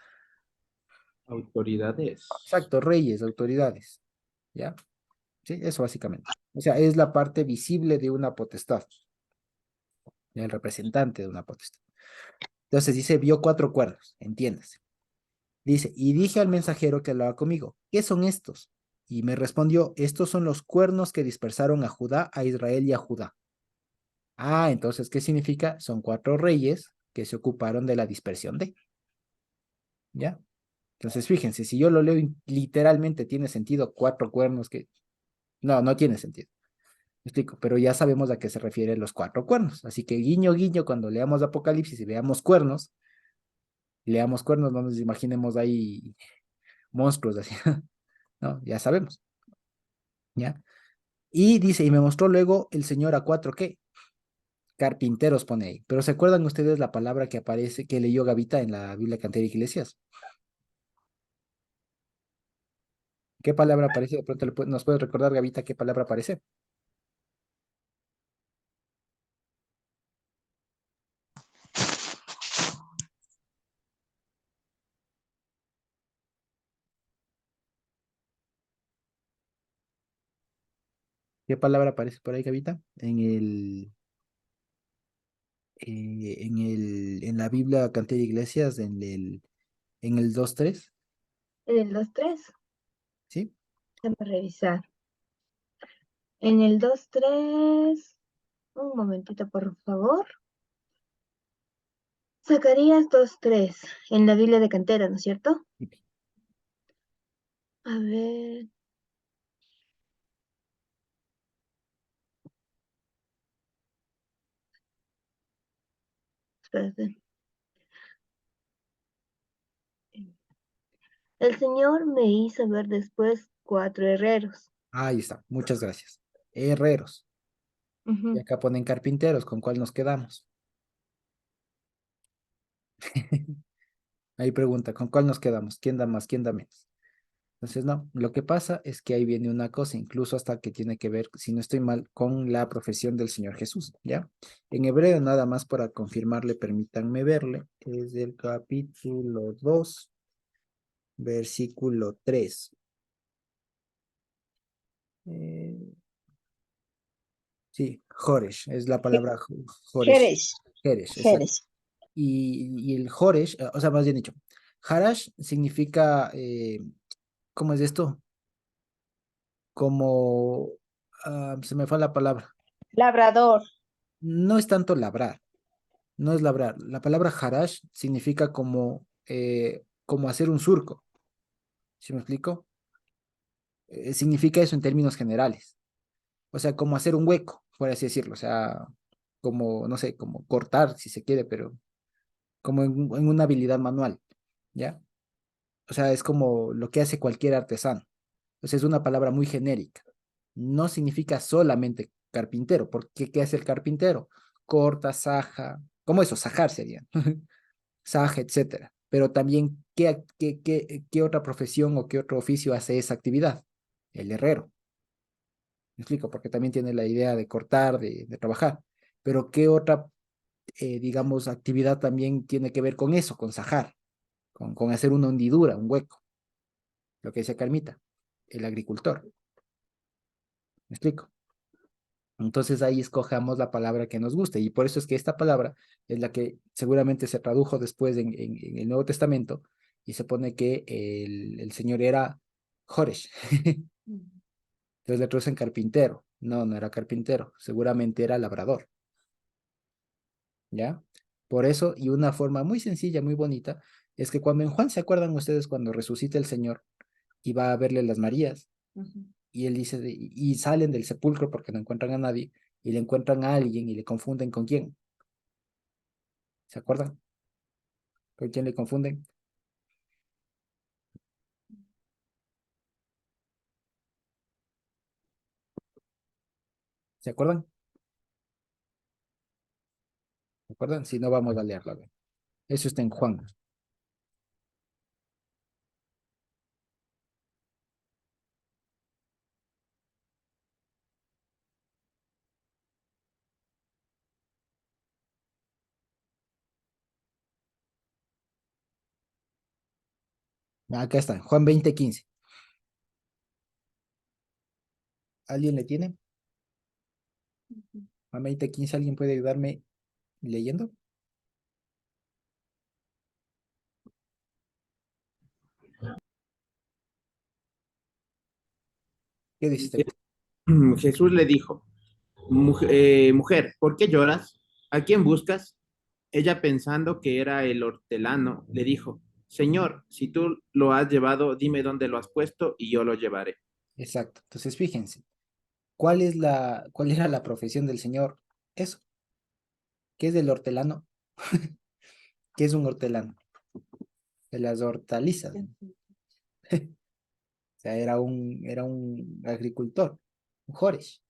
D: Autoridades.
B: Exacto, reyes, autoridades, ¿ya? Sí, eso básicamente. O sea, es la parte visible de una potestad, el representante de una potestad. Entonces dice, vio 4 cuernos, entiéndase. Dice, y dije al mensajero que hablaba conmigo, ¿qué son estos? Y me respondió, estos son los cuernos que dispersaron a Judá, a Israel y a Judá. Ah, entonces, ¿qué significa? Son 4 reyes que se ocuparon de la dispersión de, ¿ya? Entonces, fíjense, si yo lo leo literalmente, tiene sentido 4 cuernos que... No, no tiene sentido. Me explico, pero ya sabemos a qué se refieren los 4 cuernos. Así que guiño, guiño, cuando leamos Apocalipsis y leamos cuernos, no nos imaginemos ahí monstruos así, ¿no? Ya sabemos, ¿ya? Y dice, y me mostró luego el Señor a 4, ¿qué? Carpinteros pone ahí. Pero ¿se acuerdan ustedes la palabra que aparece, que leyó Gavita en la Biblia Cantera Iglesias? ¿Qué palabra aparece? De pronto nos puede recordar, Gavita, qué palabra aparece. ¿Qué palabra aparece por ahí, Gavita? En la Biblia Cantera Iglesias, en el 2:3,
A: En el 2.3,
B: ¿sí?
A: déjame revisar. En el 2.3, un momentito, por favor. Zacarías 2.3, en la Biblia de Cantera, ¿no es cierto? A ver, espérate. El Señor me hizo ver después 4 herreros.
B: Ahí está, muchas gracias. Herreros. Y
A: Ujú.
B: acá ponen carpinteros, ¿con cuál nos quedamos? Ahí pregunta, ¿con cuál nos quedamos? ¿Quién da más? ¿Quién da menos? Entonces, no, lo que pasa es que ahí viene una cosa, incluso hasta que tiene que ver, si no estoy mal, con la profesión del Señor Jesús, ¿ya? En hebreo, nada más para confirmarle, permítanme verle, es del capítulo 2, versículo 3. Eh, sí, Joresh, es la palabra Joresh,
C: Jerez,
B: Jeresh, exacto.
C: Jerez.
B: Y el Joresh, o sea, más bien dicho, Harash significa, ¿cómo es esto? Como, se me fue la palabra.
C: Labrador.
B: No es tanto labrar, no es labrar. La palabra harash significa como hacer un surco. ¿Sí me explico? Significa eso en términos generales. O sea, como hacer un hueco, por así decirlo. O sea, como, no sé, como cortar, si se quiere, pero como en una habilidad manual, ¿ya? O sea, es como lo que hace cualquier artesano. O sea, es una palabra muy genérica. No significa solamente carpintero, porque ¿qué hace el carpintero? Corta, saja, como eso, sajar sería, saja, etcétera. Pero también, ¿qué otra profesión o qué otro oficio hace esa actividad? El herrero. Me explico, porque también tiene la idea de cortar, de trabajar. Pero ¿qué otra, digamos, actividad también tiene que ver con eso, con sajar, con hacer una hundidura, un hueco? Lo que dice Carmita, el agricultor. ¿Me explico? Entonces ahí escojamos la palabra que nos guste y por eso es que esta palabra es la que seguramente se tradujo después en el Nuevo Testamento y se pone que el Señor era Joresh. Entonces le traducen carpintero. No, no era carpintero, seguramente era labrador, ¿ya? Por eso, y una forma muy sencilla, muy bonita, es que cuando en Juan, ¿se acuerdan ustedes cuando resucita el Señor y va a verle las Marías? Y él dice, y salen del sepulcro porque no encuentran a nadie, y le encuentran a alguien y le confunden con quién. ¿Se acuerdan? ¿Con quién le confunden? ¿Se acuerdan? ¿Se acuerdan? Si no, vamos a leerlo. A ver. Eso está en Juan. Acá está, Juan 20:15. ¿Alguien le tiene? Mameita 15, ¿alguien puede ayudarme leyendo? ¿Qué dice este?
D: Jesús le dijo, mujer, ¿por qué lloras? ¿A quién buscas? Ella, pensando que era el hortelano, le dijo, Señor, si tú lo has llevado, dime dónde lo has puesto y yo lo llevaré.
B: Exacto. Entonces, fíjense, ¿cuál era la profesión del Señor? Eso. ¿Qué es el hortelano? ¿Qué es un hortelano? De las hortalizas. ¿No? O sea, era un agricultor, un joresh.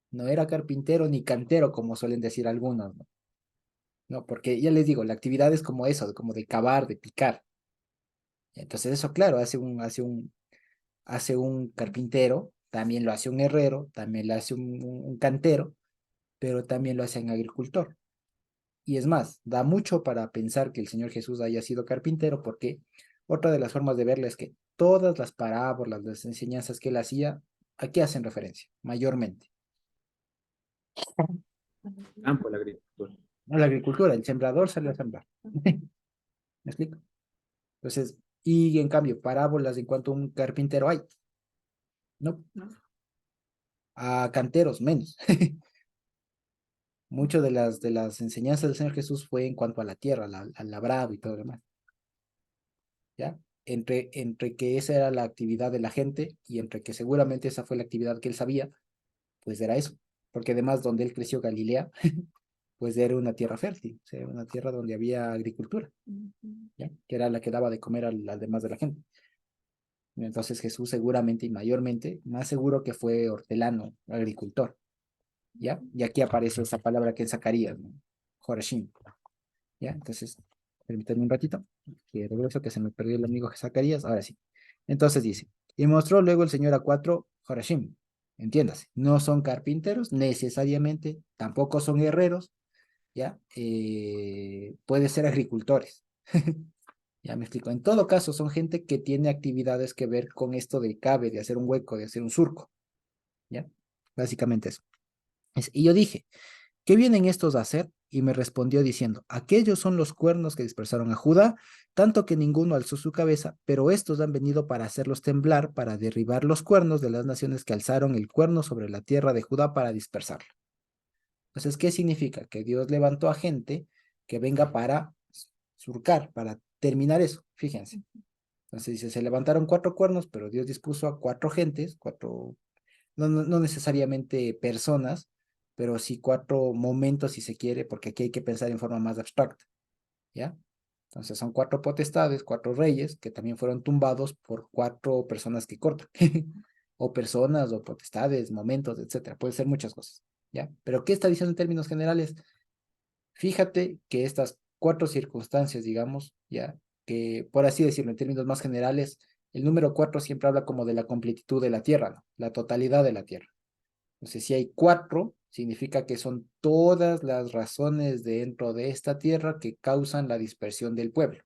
B: No era carpintero ni cantero, como suelen decir algunos, ¿no? No, porque ya les digo, la actividad es como eso, como de cavar, de picar. Entonces, eso, claro, hace un carpintero, también lo hace un herrero, también lo hace un cantero, pero también lo hace un agricultor. Y es más, da mucho para pensar que el Señor Jesús haya sido carpintero, porque otra de las formas de verlo es que todas las parábolas, las enseñanzas que él hacía, ¿a qué hacen referencia? Mayormente.
D: Campo, la agricultura.
B: A la agricultura, el sembrador salió a sembrar. ¿Me explico? Entonces, y en cambio, parábolas en cuanto a un carpintero hay, ¿no? A canteros menos. Mucho de las enseñanzas del Señor Jesús fue en cuanto a la tierra, al labrado y todo lo demás, ¿ya? Entre que esa era la actividad de la gente y entre que seguramente esa fue la actividad que él sabía, pues era eso. Porque además donde él creció, Galilea, pues era una tierra fértil, o sea, una tierra donde había agricultura, ¿ya? Que era la que daba de comer al demás de la gente. Entonces Jesús seguramente y mayormente, más seguro que fue hortelano, agricultor, ¿ya? Y aquí aparece esa palabra que en Zacarías, ¿no? Jorashim, ¿ya? Entonces, permítanme un ratito, que regreso que se me perdió el amigo Zacarías, ahora sí. Entonces dice, y mostró luego el Señor a 4 Jorashim, entiéndase, no son carpinteros necesariamente, tampoco son herreros, ¿ya? Puede ser agricultores. Ya me explico. En todo caso, son gente que tiene actividades que ver con esto del cabe, de hacer un hueco, de hacer un surco, ¿ya? Básicamente eso. Y yo dije, ¿qué vienen estos a hacer? Y me respondió diciendo, aquellos son los cuernos que dispersaron a Judá, tanto que ninguno alzó su cabeza, pero estos han venido para hacerlos temblar, para derribar los cuernos de las naciones que alzaron el cuerno sobre la tierra de Judá para dispersarla. Entonces, ¿qué significa? Que Dios levantó a gente que venga para surcar, para terminar eso, fíjense. Entonces dice, se levantaron 4 cuernos, pero Dios dispuso a 4 gentes, no necesariamente personas, pero sí 4 momentos si se quiere, porque aquí hay que pensar en forma más abstracta, ¿ya? Entonces son 4 potestades, 4 reyes, que también fueron tumbados por 4 personas que cortan, o personas, o potestades, momentos, etcétera, puede ser muchas cosas, ¿ya? Pero ¿qué está diciendo en términos generales? Fíjate que estas 4 circunstancias, digamos, ya, que por así decirlo, en términos más generales, el número 4 siempre habla como de la completitud de la Tierra, ¿no? La totalidad de la Tierra. Entonces, si hay 4, significa que son todas las razones dentro de esta Tierra que causan la dispersión del pueblo,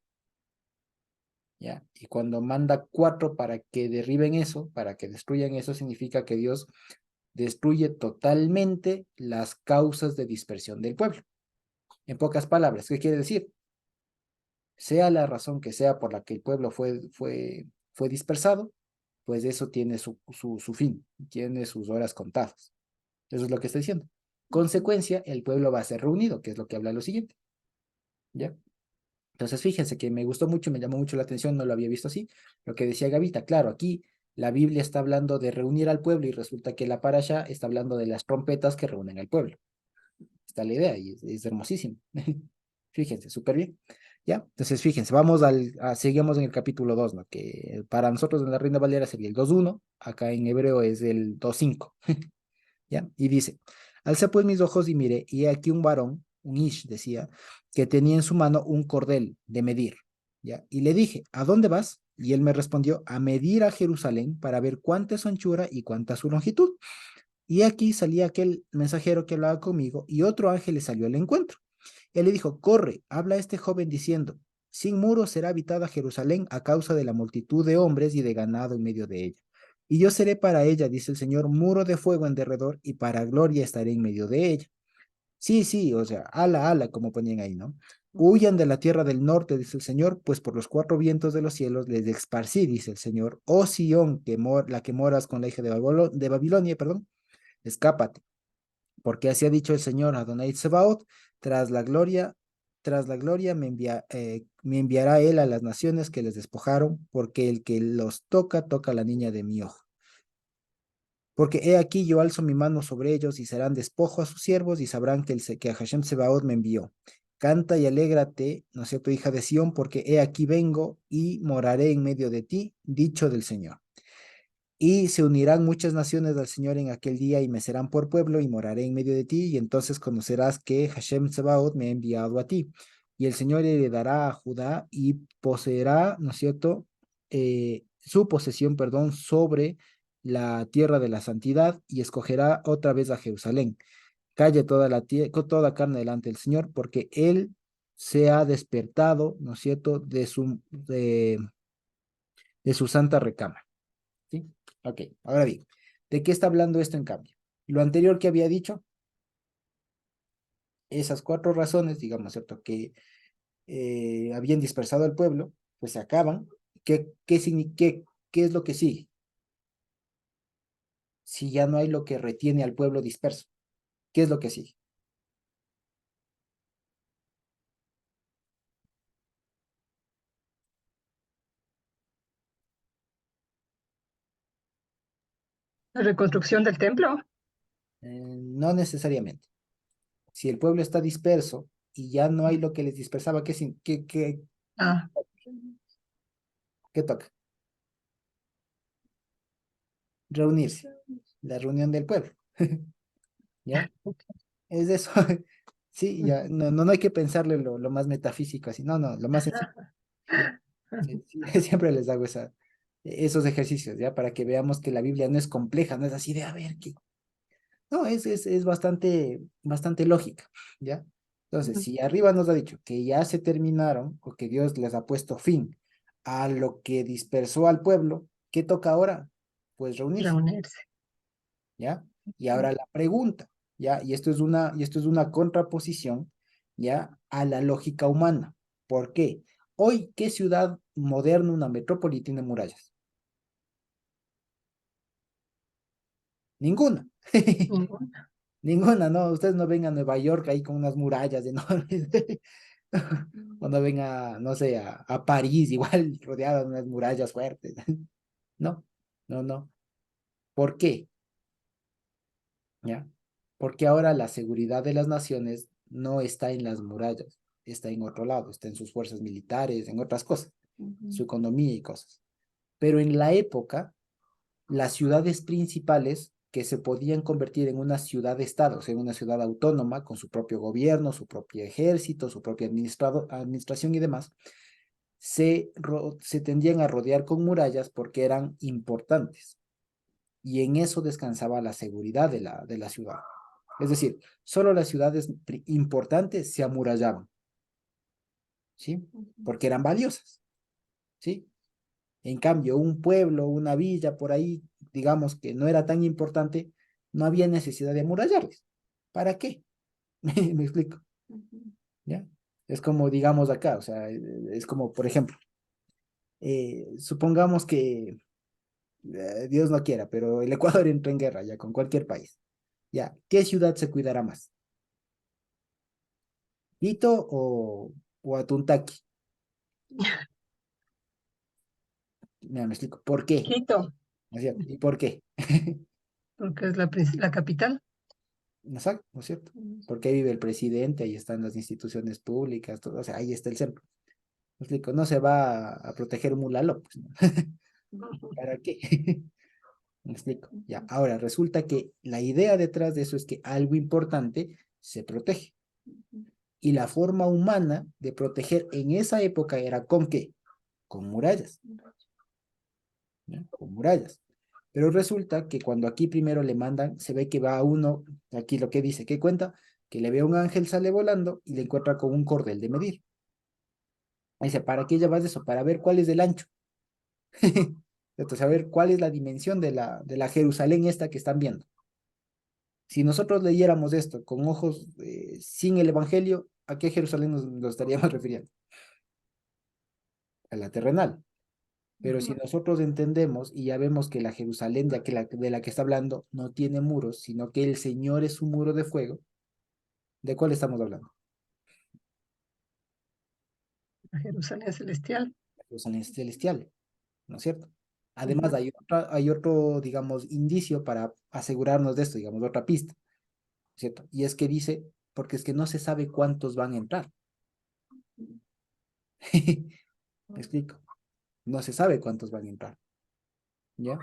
B: ¿ya? Y cuando manda 4 para que derriben eso, para que destruyan eso, significa que Dios destruye totalmente las causas de dispersión del pueblo. En pocas palabras, ¿qué quiere decir? Sea la razón que sea por la que el pueblo fue dispersado, pues eso tiene su fin, tiene sus horas contadas. Eso es lo que está diciendo. Consecuencia, el pueblo va a ser reunido, que es lo que habla lo siguiente. ¿Ya? Entonces, fíjense que me gustó mucho, me llamó mucho la atención, no lo había visto así. Lo que decía Gavita, claro, aquí la Biblia está hablando de reunir al pueblo y resulta que la parasha está hablando de las trompetas que reúnen al pueblo. Está la idea y es hermosísimo. Fíjense, súper bien. ¿Ya? Entonces, fíjense, seguimos en el capítulo 2, ¿no? Que para nosotros en la Reina Valera sería el 2:1, acá en hebreo es el 2:5. ¿Ya? Y dice, alcé pues mis ojos y miré, y he aquí un varón, un ish, decía, que tenía en su mano un cordel de medir, ¿ya? Y le dije, ¿a dónde vas? Y él me respondió, a medir a Jerusalén para ver cuánta es su anchura y cuánta su longitud. Y aquí salía aquel mensajero que hablaba conmigo, y otro ángel le salió al encuentro. Él le dijo, corre, habla a este joven diciendo, sin muros será habitada Jerusalén a causa de la multitud de hombres y de ganado en medio de ella. Y yo seré para ella, dice el Señor, muro de fuego en derredor, y para gloria estaré en medio de ella. Sí, sí, o sea, ala, ala, como ponían ahí, ¿no? Huyan de la tierra del norte, dice el Señor, pues por los cuatro vientos de los cielos les esparcí, dice el Señor. Oh Sión, la que moras con la hija de Babilonia, perdón, escápate, porque así ha dicho el Señor Adonai Tsebaot, tras la gloria, tras la gloria me enviará él a las naciones que les despojaron, porque el que los toca, toca a la niña de mi ojo. Porque he aquí yo alzo mi mano sobre ellos y serán despojo a sus siervos y sabrán que Hashem Sebaot me envió. Canta y alégrate, ¿no es cierto, hija de Sión? Porque he aquí vengo y moraré en medio de ti, dicho del Señor. Y se unirán muchas naciones al Señor en aquel día y me serán por pueblo y moraré en medio de ti y entonces conocerás que Hashem Sebaot me ha enviado a ti. Y el Señor heredará a Judá y poseerá, ¿no es cierto?, su posesión, perdón, sobre la tierra de la santidad y escogerá otra vez a Jerusalén. Calle toda carne delante del Señor porque Él se ha despertado, ¿no es cierto?, de su santa recámara. ¿Sí? Ok, ahora bien, ¿de qué está hablando esto en cambio? Lo anterior que había dicho, esas cuatro razones, digamos, ¿cierto? Que habían dispersado al pueblo, pues se acaban. ¿Qué es lo que sigue? Si ya no hay lo que retiene al pueblo disperso, ¿qué es lo que sigue?
E: La reconstrucción del templo.
B: No necesariamente. Si el pueblo está disperso y ya no hay lo que les dispersaba,
E: Ah,
B: qué toca? Reunirse, la reunión del pueblo. ¿Ya? Es eso. Sí, ya, no hay que pensarle lo más metafísico así, no, lo más sencillo. ¿Ya? Sí, sí, siempre les hago esos ejercicios, ¿ya? Para que veamos que la Biblia no es compleja, no es así de, a ver, ¿qué? No, es bastante lógica, ¿ya? Entonces, si arriba nos ha dicho que ya se terminaron, o que Dios les ha puesto fin a lo que dispersó al pueblo, ¿qué toca ahora? Pues reunirse,
E: reunirse.
B: ¿ya? Y ahora la pregunta, ¿ya? Y esto es una contraposición, ¿ya? A la lógica humana. ¿Por qué? Hoy, ¿qué ciudad moderna, una metrópoli, tiene murallas? Ninguna.
E: Ninguna.
B: Ninguna, no. Ustedes no ven a Nueva York ahí con unas murallas enormes. O no ven no sé, a París igual rodeada de unas murallas fuertes. No, no. ¿Por qué? ¿Ya? Porque ahora la seguridad de las naciones no está en las murallas, está en otro lado, está en sus fuerzas militares, en otras cosas, su economía y cosas. Pero en la época, las ciudades principales que se podían convertir en una ciudad-estado, o sea, en una ciudad autónoma con su propio gobierno, su propio ejército, su propia administración y demás, se tendían a rodear con murallas porque eran importantes y en eso descansaba la seguridad de la ciudad. Es decir, solo las ciudades importantes se amurallaban, ¿sí? Porque eran valiosas, ¿sí? En cambio, un pueblo, una villa por ahí, digamos que no era tan importante, no había necesidad de amurallarles. ¿Para qué? Me explico, ¿ya? Es como, digamos, acá, o sea, es como, por ejemplo, supongamos que Dios no quiera, pero el Ecuador entró en guerra ya con cualquier país. Ya, ¿qué ciudad se cuidará más? ¿Quito o Atuntaqui? Mira, me explico. ¿Por qué?
E: Quito,
B: ¿No es cierto? ¿Y por qué?
E: porque es la capital.
B: Exacto, ¿no es cierto? Porque ahí vive el presidente, ahí están las instituciones públicas, todo, o sea, ahí está el centro. Me explico, no se va a proteger Mulalo, pues, ¿no? ¿Para qué? Me explico. Ya, ahora resulta que la idea detrás de eso es que algo importante se protege. Y la forma humana de proteger en esa época era ¿con qué? Con murallas, ¿ya? Con murallas. Pero resulta que cuando aquí primero le mandan, se ve que va a uno, aquí lo que dice, ¿qué cuenta? Que le ve a un ángel, sale volando y le encuentra con un cordel de medir. Dice, ¿para qué llevas eso? Para ver cuál es el ancho. Entonces, a ver, ¿cuál es la dimensión de la Jerusalén esta que están viendo? Si nosotros leyéramos esto con ojos sin el Evangelio, ¿a qué Jerusalén nos estaríamos refiriendo? A la terrenal. Pero si nosotros entendemos y ya vemos que la Jerusalén de la que está hablando no tiene muros, sino que el Señor es un muro de fuego, ¿de cuál estamos hablando?
E: La Jerusalén celestial.
B: La Jerusalén celestial, ¿no es cierto? Además, hay otro, digamos, indicio para asegurarnos de esto, digamos, otra pista, ¿cierto? Y es que dice, porque es que no se sabe cuántos van a entrar. ¿Me explico? No se sabe cuántos van a entrar, ¿ya?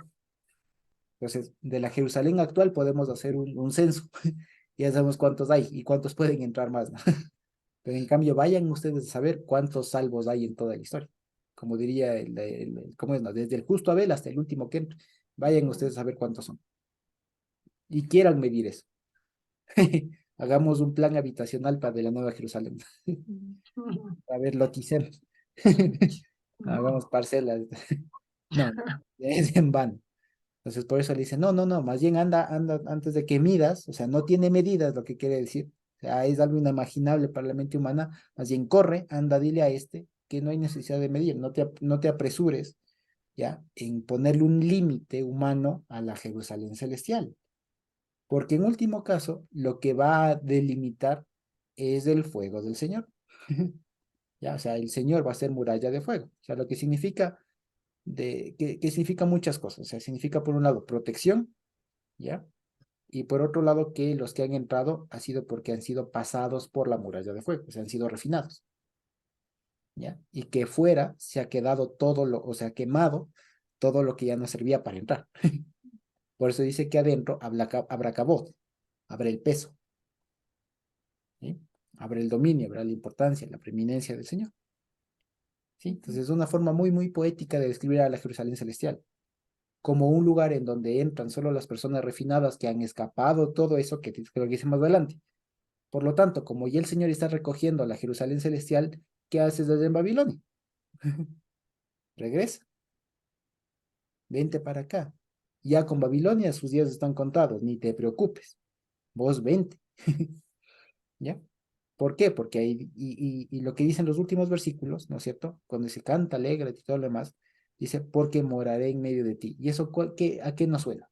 B: Entonces, de la Jerusalén actual podemos hacer un censo. Ya sabemos cuántos hay y cuántos pueden entrar más, ¿no? Pero en cambio, vayan ustedes a saber cuántos salvos hay en toda la historia. Como diría ¿cómo es? No? Desde el justo Abel hasta el último que entre. Vayan ustedes a saber cuántos son. Y quieran medir eso. Hagamos un plan habitacional para de la Nueva Jerusalén. A ver, loticemos. Hagamos parcelas. No, es en vano. Entonces, por eso le dicen, no, no, no, más bien anda antes de que midas, o sea, no tiene medidas lo que quiere decir. O sea, es algo inimaginable para la mente humana, más bien corre, anda, dile a este que no hay necesidad de medir, no te apresures, ¿ya? En ponerle un límite humano a la Jerusalén celestial. Porque en último caso, lo que va a delimitar es el fuego del Señor. ¿Ya? O sea, el Señor va a ser muralla de fuego. O sea, lo que significa que significa muchas cosas. O sea, significa por un lado protección, ¿ya? Y por otro lado que los que han entrado ha sido porque han sido pasados por la muralla de fuego, o sea, han sido refinados, ¿ya? Y que fuera se ha quedado todo o sea, quemado todo lo que ya no servía para entrar. Por eso dice que adentro habrá cabot, habrá el peso, ¿sí? Habrá el dominio, habrá la importancia, la preeminencia del Señor, ¿sí? Entonces es una forma muy, muy poética de describir a la Jerusalén celestial como un lugar en donde entran solo las personas refinadas que han escapado todo eso que creo que dice más adelante. Por lo tanto, como ya el Señor está recogiendo a la Jerusalén celestial, ¿qué haces desde en Babilonia? Regresa, vente para acá. Ya con Babilonia sus días están contados, ni te preocupes. Vos vente. ¿Ya? ¿Por qué? Porque ahí, y lo que dicen los últimos versículos, ¿no es cierto? Cuando se canta alegre y todo lo demás, dice, porque moraré en medio de ti. ¿Y eso a qué nos suena?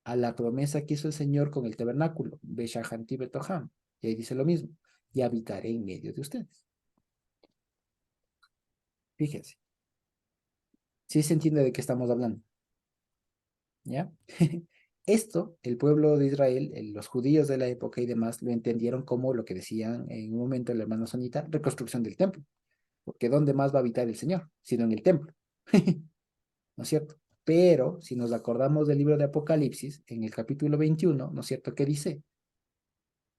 B: A la promesa que hizo el Señor con el tabernáculo, Beshahanti Betoham. Y ahí dice lo mismo, y habitaré en medio de ustedes. Fíjense. Sí se entiende de qué estamos hablando, ¿ya? Esto, el pueblo de Israel, los judíos de la época y demás, lo entendieron como lo que decían en un momento el hermano Sonita, reconstrucción del templo. Porque ¿dónde más va a habitar el Señor? Sino en el templo. ¿No es cierto? Pero si nos acordamos del libro de Apocalipsis, en el capítulo 21, ¿no es cierto? Que dice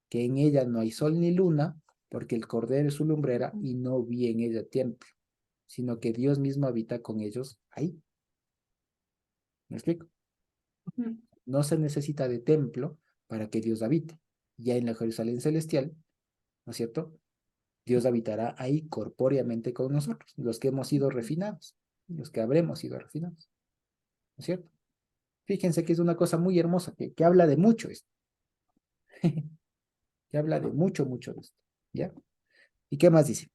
B: que en ella no hay sol ni luna, porque el Cordero es su lumbrera y no vi en ella templo, sino que Dios mismo habita con ellos ahí. ¿Me explico? No se necesita de templo para que Dios habite. Ya en la Jerusalén celestial, ¿no es cierto? Dios habitará ahí corpóreamente con nosotros, los que hemos sido refinados, los que habremos sido refinados, ¿no es cierto? Fíjense que es una cosa muy hermosa, que habla de mucho esto, que habla de mucho, mucho de esto, ¿ya? ¿Y qué más dice?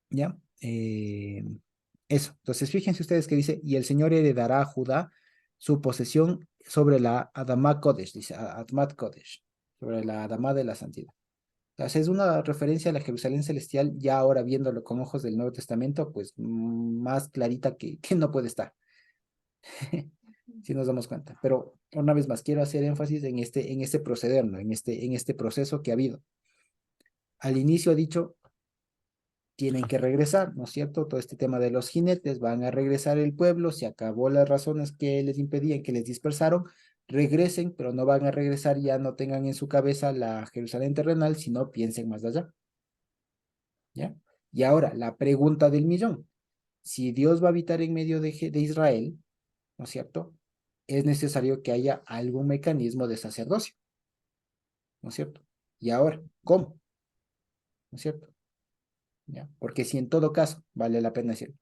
B: ¿Ya? Eso. Entonces, fíjense ustedes que dice, y el Señor heredará a Judá su posesión sobre la Adamá Kodesh, dice, Admat Kodesh, sobre la Adamá de la santidad. Entonces, es una referencia a la Jerusalén celestial, ya ahora viéndolo con ojos del Nuevo Testamento, pues más clarita que no puede estar, si nos damos cuenta. Pero una vez más, quiero hacer énfasis en este proceder, ¿no? En este proceso que ha habido. Al inicio ha dicho, tienen que regresar, ¿no es cierto? Todo este tema de los jinetes, van a regresar el pueblo, se acabó las razones que les impedían, que les dispersaron, regresen, pero no van a regresar, ya no tengan en su cabeza la Jerusalén terrenal, sino piensen más allá, ¿ya? Y ahora, la pregunta del millón, si Dios va a habitar en medio de Israel, ¿no es cierto? Es necesario que haya algún mecanismo de sacerdocio, ¿no es cierto? Y ahora, ¿cómo? ¿No es cierto? ¿Ya? Porque si en todo caso, vale la pena decir,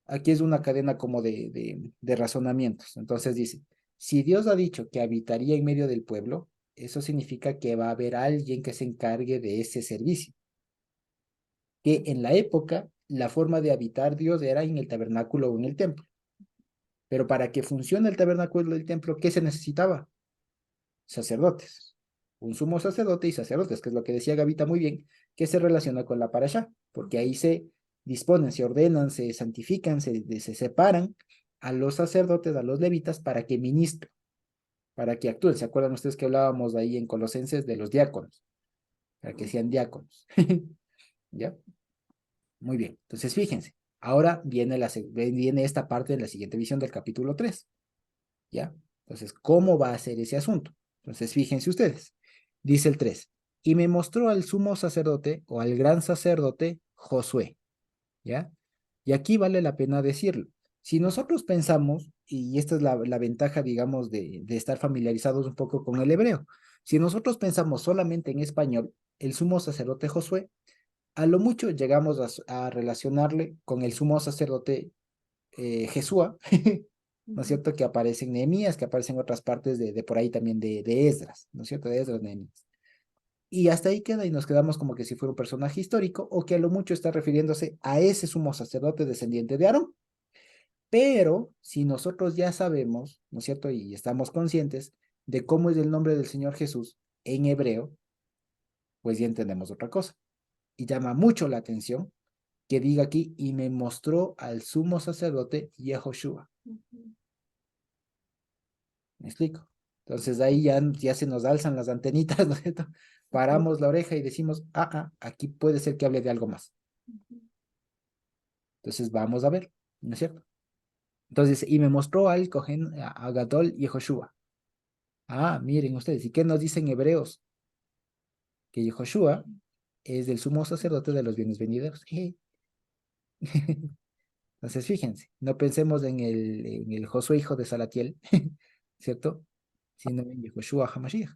B: aquí es una cadena como de razonamientos. Entonces dice, si Dios ha dicho que habitaría en medio del pueblo, eso significa que va a haber alguien que se encargue de ese servicio. Que en la época, la forma de habitar Dios era en el tabernáculo o en el templo. Pero para que funcione el tabernáculo del templo, ¿qué se necesitaba? Sacerdotes. Un sumo sacerdote y sacerdotes, que es lo que decía Gavita muy bien, que se relaciona con la parashá, porque ahí se disponen, se ordenan, se santifican, se separan a los sacerdotes, a los levitas, para que ministren, para que actúen. ¿Se acuerdan ustedes que hablábamos ahí en Colosenses de los diáconos? Para que sean diáconos. ¿Ya? Muy bien. Entonces, fíjense. Ahora viene esta parte de la siguiente visión del capítulo 3. ¿Ya? Entonces, ¿cómo va a ser ese asunto? Entonces, fíjense ustedes. Dice el 3. Y me mostró al sumo sacerdote o al gran sacerdote Josué. ¿Ya? Y aquí vale la pena decirlo. Si nosotros pensamos, y esta es la ventaja, digamos, de estar familiarizados un poco con el hebreo, si nosotros pensamos solamente en español, el sumo sacerdote Josué, a lo mucho llegamos a relacionarle con el sumo sacerdote Jesúa, ¿no es cierto? Que aparece en Nehemías, que aparece en otras partes de por ahí también de Esdras, ¿no es cierto? De Esdras, Nehemías. Y hasta ahí queda y nos quedamos como que si fuera un personaje histórico o que a lo mucho está refiriéndose a ese sumo sacerdote descendiente de Aarón. Pero si nosotros ya sabemos, ¿no es cierto? Y estamos conscientes de cómo es el nombre del Señor Jesús en hebreo, pues ya entendemos otra cosa. Y llama mucho la atención que diga aquí, y me mostró al sumo sacerdote Yehoshua. ¿Me explico? Entonces ahí ya se nos alzan las antenitas, ¿no es cierto? Paramos la oreja y decimos, aquí puede ser que hable de algo más. Entonces vamos a ver, ¿no es cierto? Entonces, y me mostró al Cohen, a Gadol y Yehoshua. Miren ustedes, ¿y qué nos dicen hebreos? Que Yehoshua es el sumo sacerdote de los bienes venideros. Entonces, fíjense, no pensemos en el Josué hijo de Salatiel, ¿cierto? Sino en Yehoshua HaMashiach,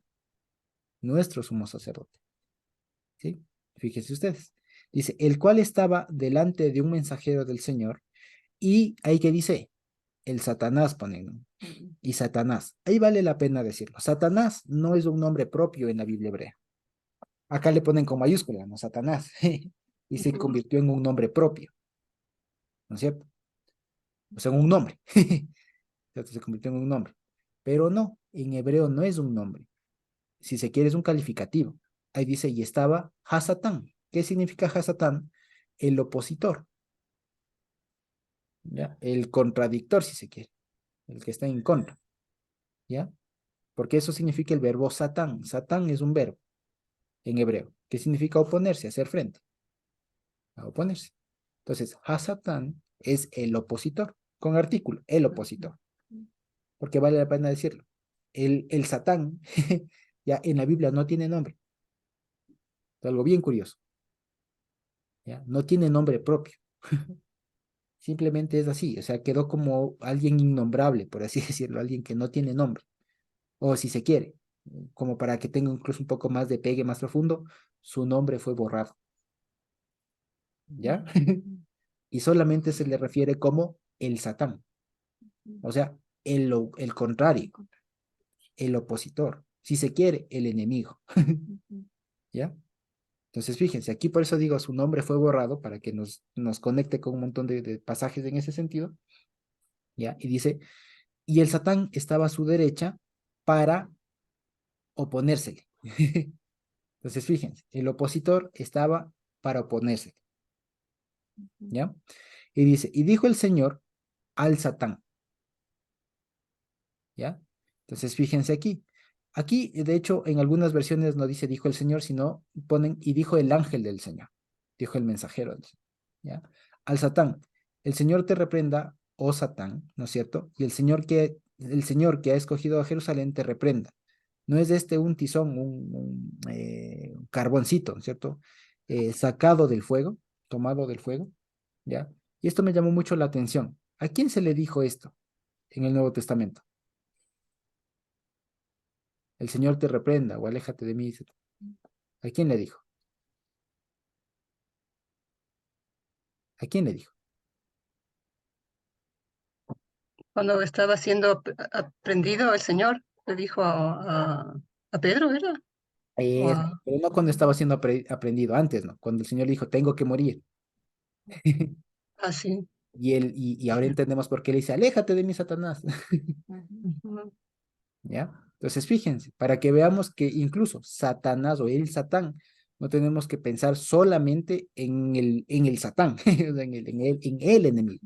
B: nuestro sumo sacerdote. ¿Sí? Fíjense ustedes. Dice, el cual estaba delante de un mensajero del Señor, y ahí que dice, el Satanás ponen, ¿no? Y Satanás, ahí vale la pena decirlo. Satanás no es un nombre propio en la Biblia hebrea. Acá le ponen con mayúscula, ¿no? Satanás. Y se convirtió en un nombre propio, ¿no es cierto? O sea, en un nombre. Se convirtió en un nombre. Pero no, en hebreo no es un nombre. Si se quiere es un calificativo. Ahí dice, y estaba Hasatán. ¿Qué significa Hasatán? El opositor, ¿ya? El contradictor, si se quiere. El que está en contra, ¿ya? Porque eso significa el verbo Satán. Satán es un verbo en hebreo. ¿Qué significa oponerse? Hacer frente. A oponerse. Entonces, Hasatán es el opositor, con artículo, el opositor. Porque vale la pena decirlo. El Satán, ya en la Biblia no tiene nombre. Es algo bien curioso. ¿Ya? No tiene nombre propio. Simplemente es así, o sea, quedó como alguien innombrable, por así decirlo, alguien que no tiene nombre. O si se quiere, como para que tenga incluso un poco más de pegue más profundo, su nombre fue borrado. ¿Ya? Y solamente se le refiere como el Satán. O sea, el contrario, el opositor. Si se quiere, el enemigo. ¿Ya? Entonces, fíjense, aquí por eso digo, su nombre fue borrado para que nos conecte con un montón de pasajes en ese sentido. ¿Ya? Y dice, y el Satán estaba a su derecha para oponérsele. Entonces, fíjense, el opositor estaba para oponérsele. ¿Ya? Y dice, y dijo el Señor al Satán. ¿Ya? Entonces, fíjense aquí. Aquí, de hecho, en algunas versiones no dice dijo el Señor, sino ponen y dijo el ángel del Señor. Dijo el mensajero del Señor. ¿Ya? Al Satán, el Señor te reprenda, oh Satán, ¿no es cierto? Y el Señor que ha escogido a Jerusalén te reprenda. No es este un tizón, un carboncito, ¿cierto? Sacado del fuego, tomado del fuego, ¿ya? Y esto me llamó mucho la atención. ¿A quién se le dijo esto en el Nuevo Testamento? El Señor te reprenda o aléjate de mí. ¿A quién le dijo? ¿A quién le dijo?
E: Cuando estaba siendo aprendido, el Señor le dijo a Pedro, ¿era? O
B: Pero no cuando estaba siendo aprendido, antes, ¿no? Cuando el Señor le dijo, tengo que morir.
E: así.
B: Y ahora entendemos por qué le dice, aléjate de mí, Satanás.
E: Ujú.
B: ¿Ya? Entonces, fíjense, para que veamos que incluso Satanás o el Satán, no tenemos que pensar solamente en el Satán, en el enemigo,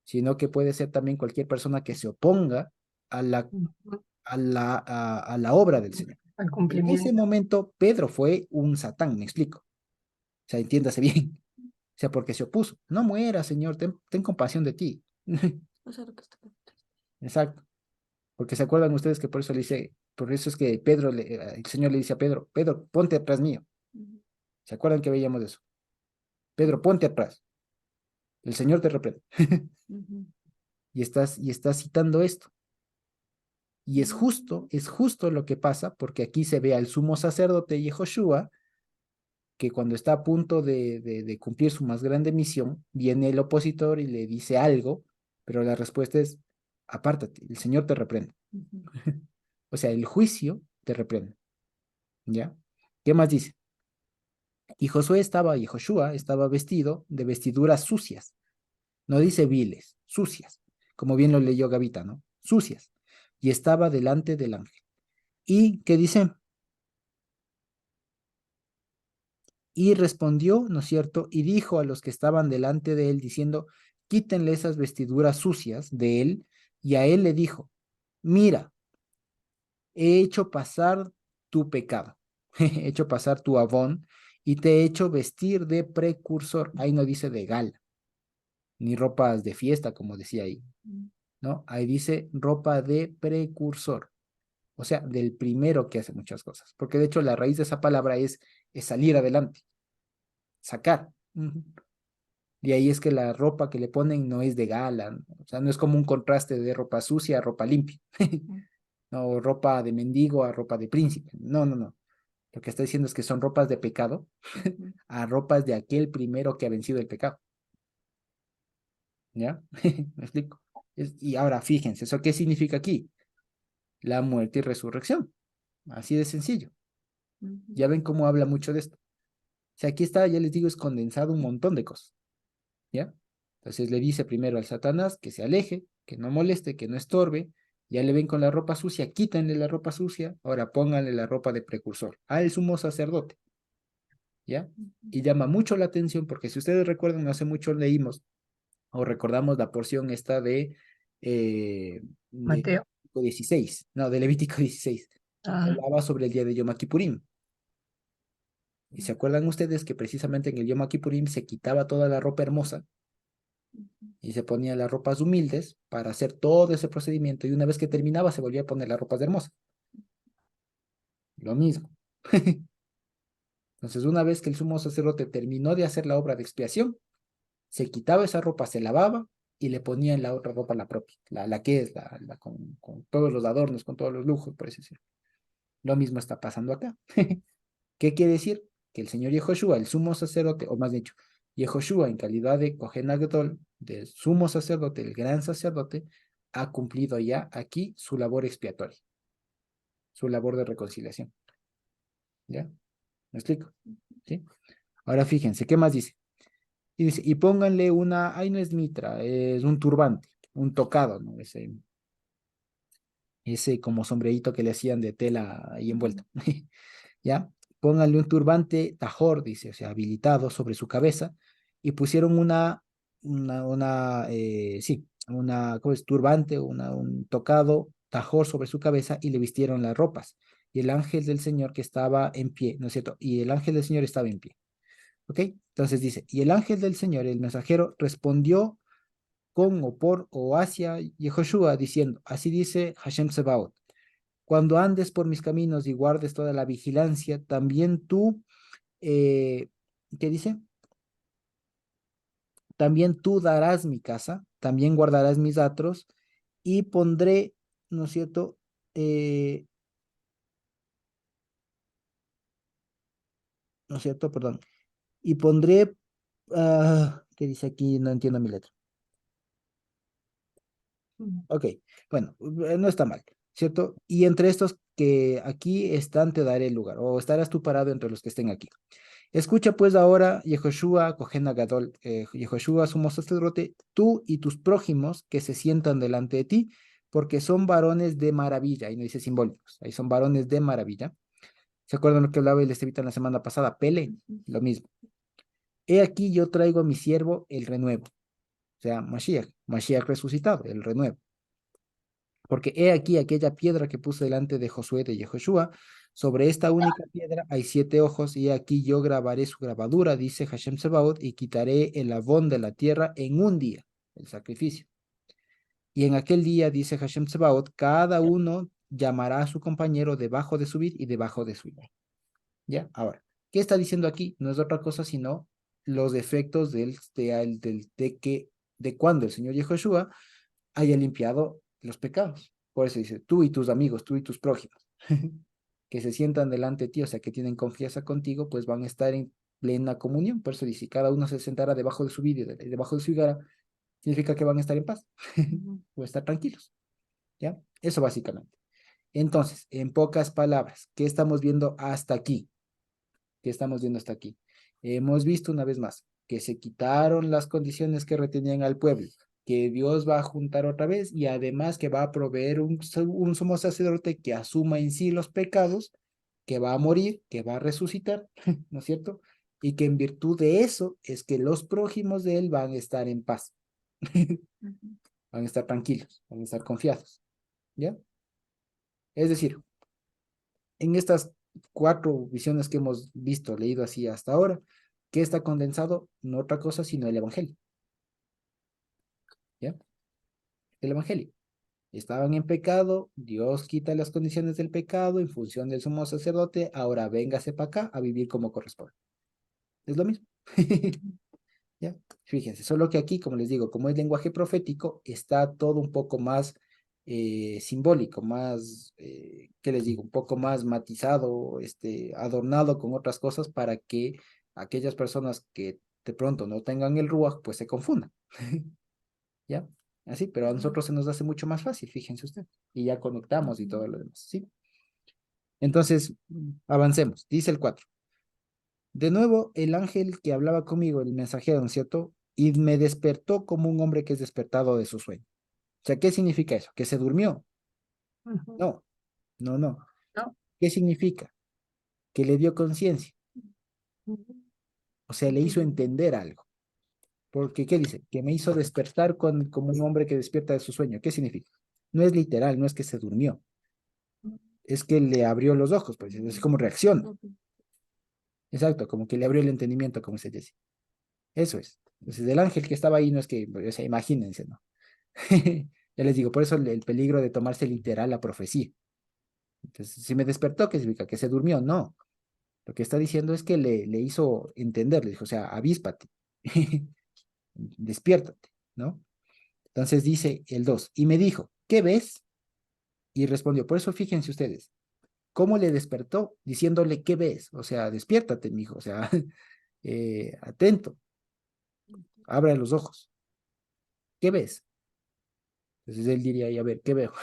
B: sino que puede ser también cualquier persona que se oponga a la,
E: Ujú.
B: a la obra del Señor.
E: Al
B: En ese
E: cumplimiento.
B: momento, Pedro fue un Satán, me explico. O sea, entiéndase bien. O sea, porque se opuso. No muera, Señor, ten compasión de ti. Exacto. Porque se acuerdan ustedes que por eso le dice, por eso es que el Señor le dice a Pedro, Pedro, ponte atrás mío. ¿Se acuerdan que veíamos eso? Pedro, ponte atrás. El Señor te reprende. Y estás citando esto. Y es justo lo que pasa, porque aquí se ve al sumo sacerdote Yehoshua, que cuando está a punto de cumplir su más grande misión, viene el opositor y le dice algo, pero la respuesta es, apártate, el Señor te reprende. O sea, el juicio te reprende. ¿Ya? ¿Qué más dice? Y Joshua estaba vestido de vestiduras sucias. No dice viles, sucias. Como bien lo leyó Gavita, ¿no? Sucias. Y estaba delante del ángel. ¿Y qué dice? Y respondió, ¿no es cierto? Y dijo a los que estaban delante de él, diciendo, quítenle esas vestiduras sucias de él. Y a él le dijo, mira, he hecho pasar tu pecado, he hecho pasar tu avón y te he hecho vestir de precursor. Ahí no dice de gala, ni ropas de fiesta, como decía ahí, ¿no? Ahí dice ropa de precursor, o sea, del primero que hace muchas cosas, porque de hecho la raíz de esa palabra es salir adelante, sacar. Y ahí es que la ropa que le ponen no es de gala, ¿no? O sea, no es como un contraste de ropa sucia a ropa limpia, no, ropa de mendigo a ropa de príncipe. No, no, no. Lo que está diciendo es que son ropas de pecado a ropas de aquel primero que ha vencido el pecado. ¿Ya? ¿Me explico? Y ahora fíjense, ¿eso qué significa aquí? La muerte y resurrección. Así de sencillo. Ya ven cómo habla mucho de esto. O sea, aquí está, ya les digo, es condensado un montón de cosas. ¿Ya? Entonces le dice primero al Satanás que se aleje, que no moleste, que no estorbe. Ya le ven con la ropa sucia, quítanle la ropa sucia, ahora pónganle la ropa de precursor al sumo sacerdote. ¿Ya? Y llama mucho la atención porque si ustedes recuerdan, no hace mucho leímos o recordamos la porción esta de
E: Mateo.
B: Levítico 16, no, de Levítico 16, que
E: Ah,
B: hablaba sobre el día de Yom Kippurim. Y se acuerdan ustedes que precisamente en el Yom Kippurim se quitaba toda la ropa hermosa y se ponía las ropas humildes para hacer todo ese procedimiento y una vez que terminaba se volvía a poner las ropas hermosas. Lo mismo. Entonces, una vez que el sumo sacerdote terminó de hacer la obra de expiación, se quitaba esa ropa, se lavaba y le ponía en la otra ropa la propia, la que es, con todos los adornos, con todos los lujos, por así decirlo. Lo mismo está pasando acá. ¿Qué quiere decir? Que el señor Yehoshua, el sumo sacerdote, o más dicho, Yehoshua en calidad de Kohen Gadol, del sumo sacerdote, el gran sacerdote, ha cumplido ya aquí su labor expiatoria, su labor de reconciliación. ¿Ya? ¿Me explico? ¿Sí? Ahora fíjense, ¿qué más dice? Y dice, y pónganle ahí no es mitra, es un turbante, un tocado, ¿no? Ese como sombrerito que le hacían de tela ahí envuelta. ¿Ya? Pónganle un turbante tajor, dice, o sea, habilitado sobre su cabeza, y pusieron sí, ¿cómo es? Turbante, un tocado tajor sobre su cabeza y le vistieron las ropas. Y el ángel del Señor que estaba en pie, ¿no es cierto? Y el ángel del Señor estaba en pie. ¿Ok? Entonces dice, y el ángel del Señor, el mensajero, respondió con o por o hacia Yehoshua, diciendo, así dice Hashem Sebaot, cuando andes por mis caminos y guardes toda la vigilancia, también tú, eh, ¿qué dice? También tú darás mi casa, también guardarás mis atros y pondré, ¿no es cierto? Eh, ¿No es cierto? Perdón. Y pondré, ¿qué dice aquí? No entiendo mi letra. Ok, bueno, no está mal, ¿cierto? Y entre estos que aquí están, te daré el lugar, o estarás tú parado entre los que estén aquí. Escucha pues ahora, Yehoshua, Cohen Gadol, Yehoshua, sumo sacerdote, tú y tus prójimos que se sientan delante de ti, porque son varones de maravilla, ahí no dice simbólicos, ahí son varones de maravilla. ¿Se acuerdan lo que hablaba el Estevita la semana pasada? Pele, lo mismo. He aquí yo traigo a mi siervo el renuevo, o sea, Mashiach, Mashiach resucitado, el renuevo. Porque he aquí aquella piedra que puse delante de Josué de Yehoshua, sobre esta única piedra hay 7 ojos, y aquí yo grabaré su grabadura, dice Hashem Sebaot, y quitaré el abón de la tierra en un día, el sacrificio. Y en aquel día, dice Hashem Sebaot, cada uno llamará a su compañero debajo de su vid y debajo de su higuera. ¿Ya? Ahora, ¿qué está diciendo aquí? No es otra cosa sino los efectos de cuando el Señor Yehoshua haya limpiado los pecados. Por eso dice, tú y tus amigos, tú y tus prójimos, que se sientan delante de ti, o sea, que tienen confianza contigo, pues van a estar en plena comunión. Por eso dice, cada uno se sentará debajo de su vid y debajo de su higuera, significa que van a estar en paz, o estar tranquilos, ¿ya? Eso básicamente. Entonces, en pocas palabras, ¿qué estamos viendo hasta aquí? ¿Qué estamos viendo hasta aquí? Hemos visto una vez más que se quitaron las condiciones que retenían al pueblo, que Dios va a juntar otra vez y además que va a proveer un sumo sacerdote que asuma en sí los pecados, que va a morir, que va a resucitar, ¿no es cierto? Y que en virtud de eso es que los prójimos de él van a estar en paz, van a estar tranquilos, van a estar confiados, ¿ya? Es decir, en estas 4 visiones que hemos visto, leído así hasta ahora, ¿qué está condensado? No otra cosa sino el Evangelio, ¿ya? El Evangelio. Estaban en pecado, Dios quita las condiciones del pecado en función del sumo sacerdote, ahora véngase para acá a vivir como corresponde. Es lo mismo. ¿Ya? Fíjense, solo que aquí, como les digo, como es lenguaje profético, está todo un poco más simbólico, más, ¿qué les digo? Un poco más matizado, adornado con otras cosas para que aquellas personas que de pronto no tengan el ruaj, pues se confundan. ¿Ya? Así, pero a nosotros se nos hace mucho más fácil, fíjense usted, y ya conectamos y todo lo demás, ¿sí? Entonces, avancemos. Dice el 4. De nuevo, el ángel que hablaba conmigo, el mensajero, ¿no es cierto? Y me despertó como un hombre que es despertado de su sueño. O sea, ¿qué significa eso? ¿Que se durmió?
E: Ujú.
B: No, no, no.
E: No.
B: ¿Qué significa? Que le dio conciencia. O sea, le hizo entender algo. Porque, ¿qué dice? Que me hizo despertar como un hombre que despierta de su sueño. ¿Qué significa? No es literal, no es que se durmió. Es que le abrió los ojos, pues, es como reacciona. Exacto, como que le abrió el entendimiento, como se dice. Eso es. Entonces, el ángel que estaba ahí no es que, o sea, imagínense, ¿no? Ya les digo, por eso el peligro de tomarse literal la profecía. Entonces, si me despertó, ¿qué significa? Que se durmió. No. Lo que está diciendo es que le hizo entender, le dijo, o sea, avíspate, despiértate, ¿no? Entonces dice el 2 y me dijo, ¿qué ves? Y respondió, por eso fíjense ustedes, ¿cómo le despertó? Diciéndole, ¿qué ves? O sea, despiértate, mijo, o sea, atento, abre los ojos, ¿qué ves? Entonces él diría, y a ver, ¿qué veo?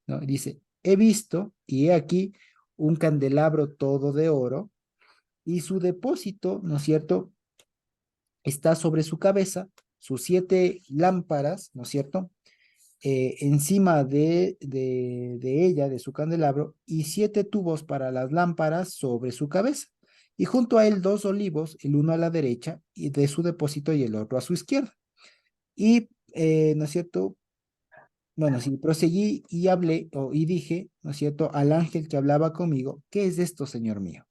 B: ¿No? Dice, he visto y he aquí un candelabro todo de oro y su depósito, ¿no es cierto? Está sobre su cabeza, sus 7 lámparas, ¿no es cierto? Encima de ella, de su candelabro, y 7 tubos para las lámparas sobre su cabeza. Y junto a él 2 olivos, el uno a la derecha y de su depósito y el otro a su izquierda. Y, ¿no es cierto? Bueno, sí, proseguí y hablé y dije, ¿no es cierto?, al ángel que hablaba conmigo, ¿qué es esto, Señor mío?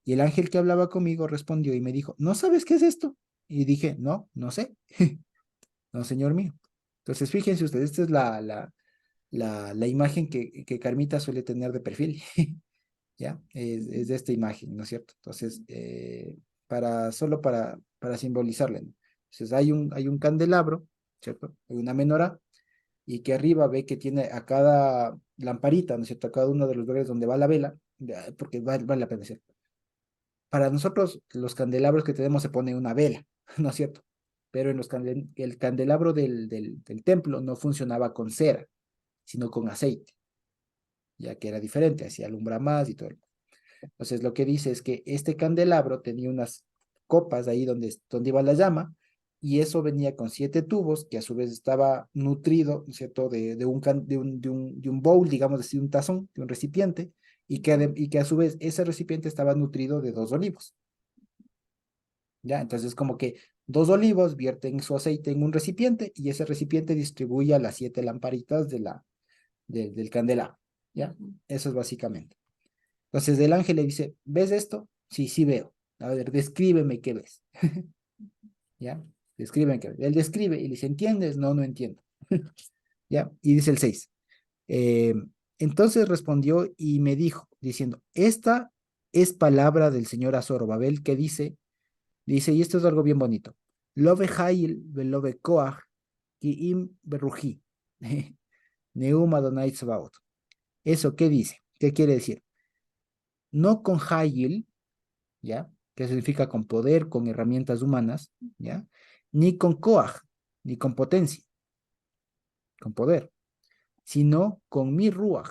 B: Y el ángel que hablaba conmigo respondió y me dijo, ¿no sabes qué es esto? Y dije, no, no sé, no, Señor mío. Entonces, fíjense ustedes, esta es la imagen que Carmita suele tener de perfil, ¿ya? Es de esta imagen, ¿no es cierto? Entonces, solo para simbolizarle, ¿no? Entonces, hay un candelabro, ¿cierto? Hay una menorá, y que arriba ve que tiene a cada lamparita, ¿no es cierto? A cada uno de los lugares donde va la vela, porque vale la pena decir. Para nosotros, los candelabros que tenemos se pone una vela, ¿no es cierto? pero en el candelabro del templo no funcionaba con cera, sino con aceite, ya que era diferente, hacía alumbra más y todo. Entonces lo que dice es que este candelabro tenía unas copas ahí donde iba la llama, y eso venía con 7 tubos, que a su vez estaba nutrido, ¿no es cierto?, de un bowl, digamos así, un tazón, de un recipiente, y que a su vez ese recipiente estaba nutrido de 2 olivos. ¿Ya? Entonces como que 2 olivos vierten su aceite en un recipiente, y ese recipiente distribuye a las 7 lamparitas del candelabro. ¿Ya? Eso es básicamente. Entonces el ángel le dice, ¿ves esto? Sí, sí veo. A ver, descríbeme qué ves. ¿Ya? Descríbeme qué ves. Él describe y le dice, ¿entiendes? No, no entiendo. ¿Ya? Y dice el 6. eh, entonces respondió y me dijo, diciendo, esta es palabra del Señor a Zorobabel, que dice, y esto es algo bien bonito. Love Hail velove Koach ki im beruji. Neum Adonai Tsebaot. ¿Eso qué dice? ¿Qué quiere decir? No con Hail, ¿ya? Que significa con poder, con herramientas humanas, ¿ya? Ni con Koach, ni con potencia, con poder, sino con mi Ruach,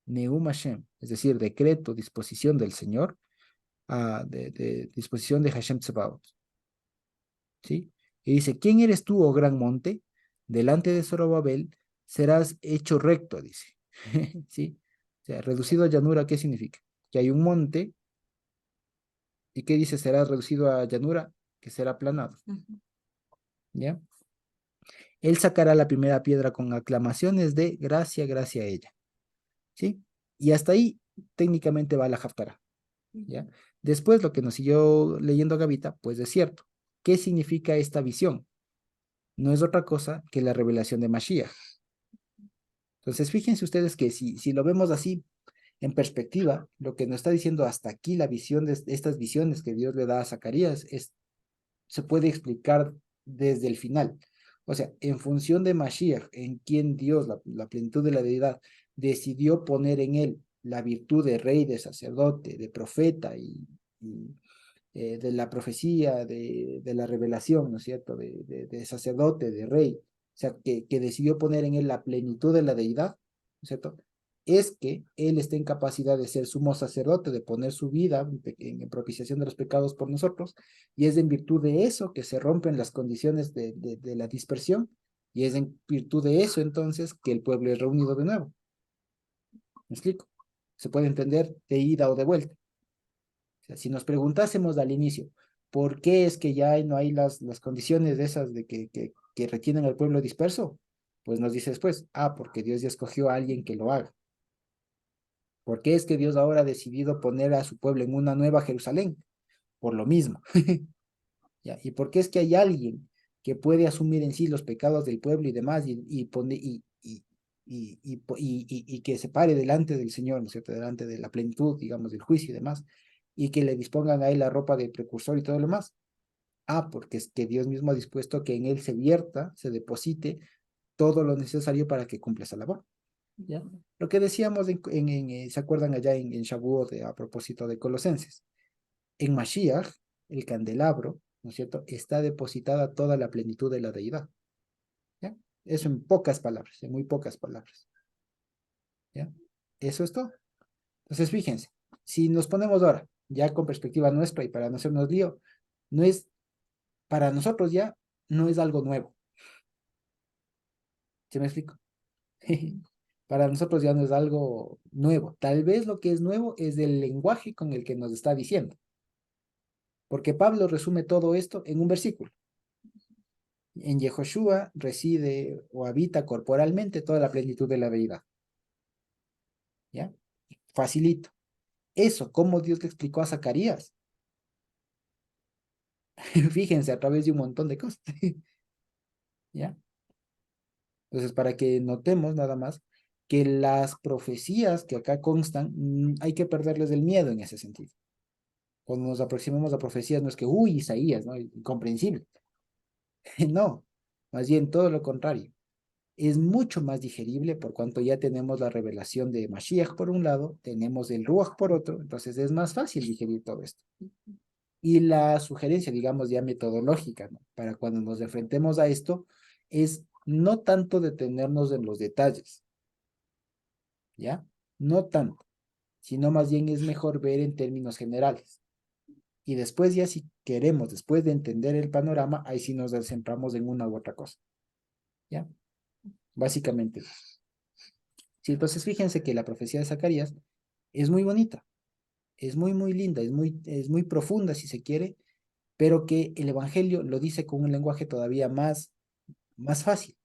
B: Neum Hashem, es decir, decreto, disposición del Señor, de disposición de Hashem Tsebaot, ¿sí? Y dice, ¿quién eres tú, oh gran monte? Delante de Zorobabel serás hecho recto, dice, ¿sí? O sea, reducido a llanura, ¿qué significa? Que hay un monte, ¿y qué dice? Será reducido a llanura, que será aplanado, ¿ya? Él sacará la primera piedra con aclamaciones de gracia, gracia a ella, ¿sí? Y hasta ahí técnicamente va la Haftarah, ¿ya? Después lo que nos siguió leyendo Gavita, pues es cierto. ¿Qué significa esta visión? No es otra cosa que la revelación de Mashiach. Entonces, fíjense ustedes que si lo vemos así en perspectiva, lo que nos está diciendo hasta aquí la visión de estas visiones que Dios le da a Zacarías se puede explicar desde el final. O sea, en función de Mashiach, en quien Dios, la plenitud de la deidad, decidió poner en él la virtud de rey, de sacerdote, de profeta y de la profecía, de la revelación, ¿no es cierto?, de sacerdote, de rey, o sea, que decidió poner en él la plenitud de la deidad, ¿no es cierto?, es que él está en capacidad de ser sumo sacerdote, de poner su vida en propiciación de los pecados por nosotros, y es en virtud de eso que se rompen las condiciones de la dispersión, y es en virtud de eso entonces que el pueblo es reunido de nuevo. ¿Me explico? Se puede entender de ida o de vuelta. O sea, si nos preguntásemos al inicio, ¿por qué es que ya no hay las condiciones de esas de que retienen al pueblo disperso? Pues nos dice después, porque Dios ya escogió a alguien que lo haga. ¿Por qué es que Dios ahora ha decidido poner a su pueblo en una nueva Jerusalén? Por lo mismo. ¿Ya? ¿Y por qué es que hay alguien que puede asumir en sí los pecados del pueblo y demás y que se pare delante del Señor, ¿no es cierto?, delante de la plenitud, digamos, del juicio y demás, y que le dispongan a él la ropa de precursor y todo lo demás? Porque es que Dios mismo ha dispuesto que en él se vierta, se deposite todo lo necesario para que cumpla esa labor. ¿Ya? Lo que decíamos ¿se acuerdan allá en Shavuot a propósito de Colosenses? En Mashiach, el candelabro, ¿no es cierto?, está depositada toda la plenitud de la deidad. ¿Ya? Eso en pocas palabras, en muy pocas palabras. ¿Ya? Eso es todo. Entonces, fíjense, si nos ponemos ahora, ya con perspectiva nuestra y para no hacernos lío, no es, para nosotros ya, no es algo nuevo. ¿Se me explico? Para nosotros ya no es algo nuevo. Tal vez lo que es nuevo es el lenguaje con el que nos está diciendo. Porque Pablo resume todo esto en un versículo. En Yehoshua reside o habita corporalmente toda la plenitud de la deidad. ¿Ya? Facilito. Eso, ¿cómo Dios le explicó a Zacarías? Fíjense, a través de un montón de cosas. ¿Ya? Entonces, para que notemos nada más que las profecías que acá constan, hay que perderles el miedo en ese sentido. Cuando nos aproximamos a profecías, no es que, Isaías, ¿no? Incomprensible. No, más bien todo lo contrario. Es mucho más digerible por cuanto ya tenemos la revelación de Mashiach por un lado, tenemos el Ruach por otro, entonces es más fácil digerir todo esto. Y la sugerencia, digamos, ya metodológica, ¿no? Para cuando nos enfrentemos a esto, es no tanto detenernos en los detalles, ¿ya? No tanto, sino más bien es mejor ver en términos generales. Y después ya si queremos, después de entender el panorama, ahí sí nos centramos en una u otra cosa, ¿ya? Básicamente. Sí, entonces fíjense que la profecía de Zacarías es muy bonita, es muy, muy linda, es muy profunda si se quiere, pero que el Evangelio lo dice con un lenguaje todavía más fácil.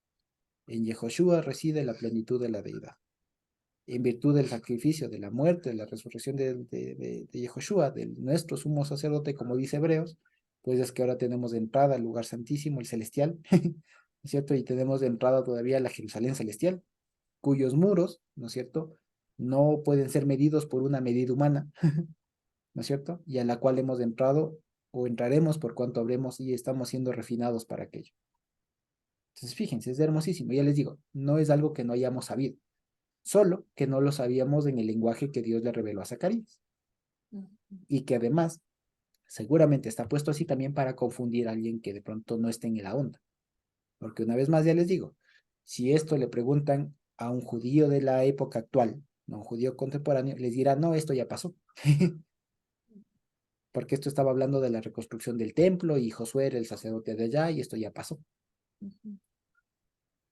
B: En Yehoshua reside la plenitud de la deidad. En virtud del sacrificio, de la muerte, de la resurrección de Yehoshua, de nuestro sumo sacerdote, como dice Hebreos, pues es que ahora tenemos de entrada al lugar santísimo, el celestial, ¿no es cierto? Y tenemos de entrada todavía la Jerusalén celestial, cuyos muros, ¿no es cierto?, no pueden ser medidos por una medida humana, ¿no es cierto? Y a la cual hemos entrado o entraremos por cuanto habremos y estamos siendo refinados para aquello. Entonces, fíjense, es hermosísimo. Ya les digo, no es algo que no hayamos sabido, solo que no lo sabíamos en el lenguaje que Dios le reveló a Zacarías. Y que además, seguramente está puesto así también para confundir a alguien que de pronto no esté en la onda. Porque una vez más ya les digo, si esto le preguntan a un judío de la época actual, no un judío contemporáneo, les dirá, no, esto ya pasó. Porque esto estaba hablando de la reconstrucción del templo y Josué era el sacerdote de allá y esto ya pasó.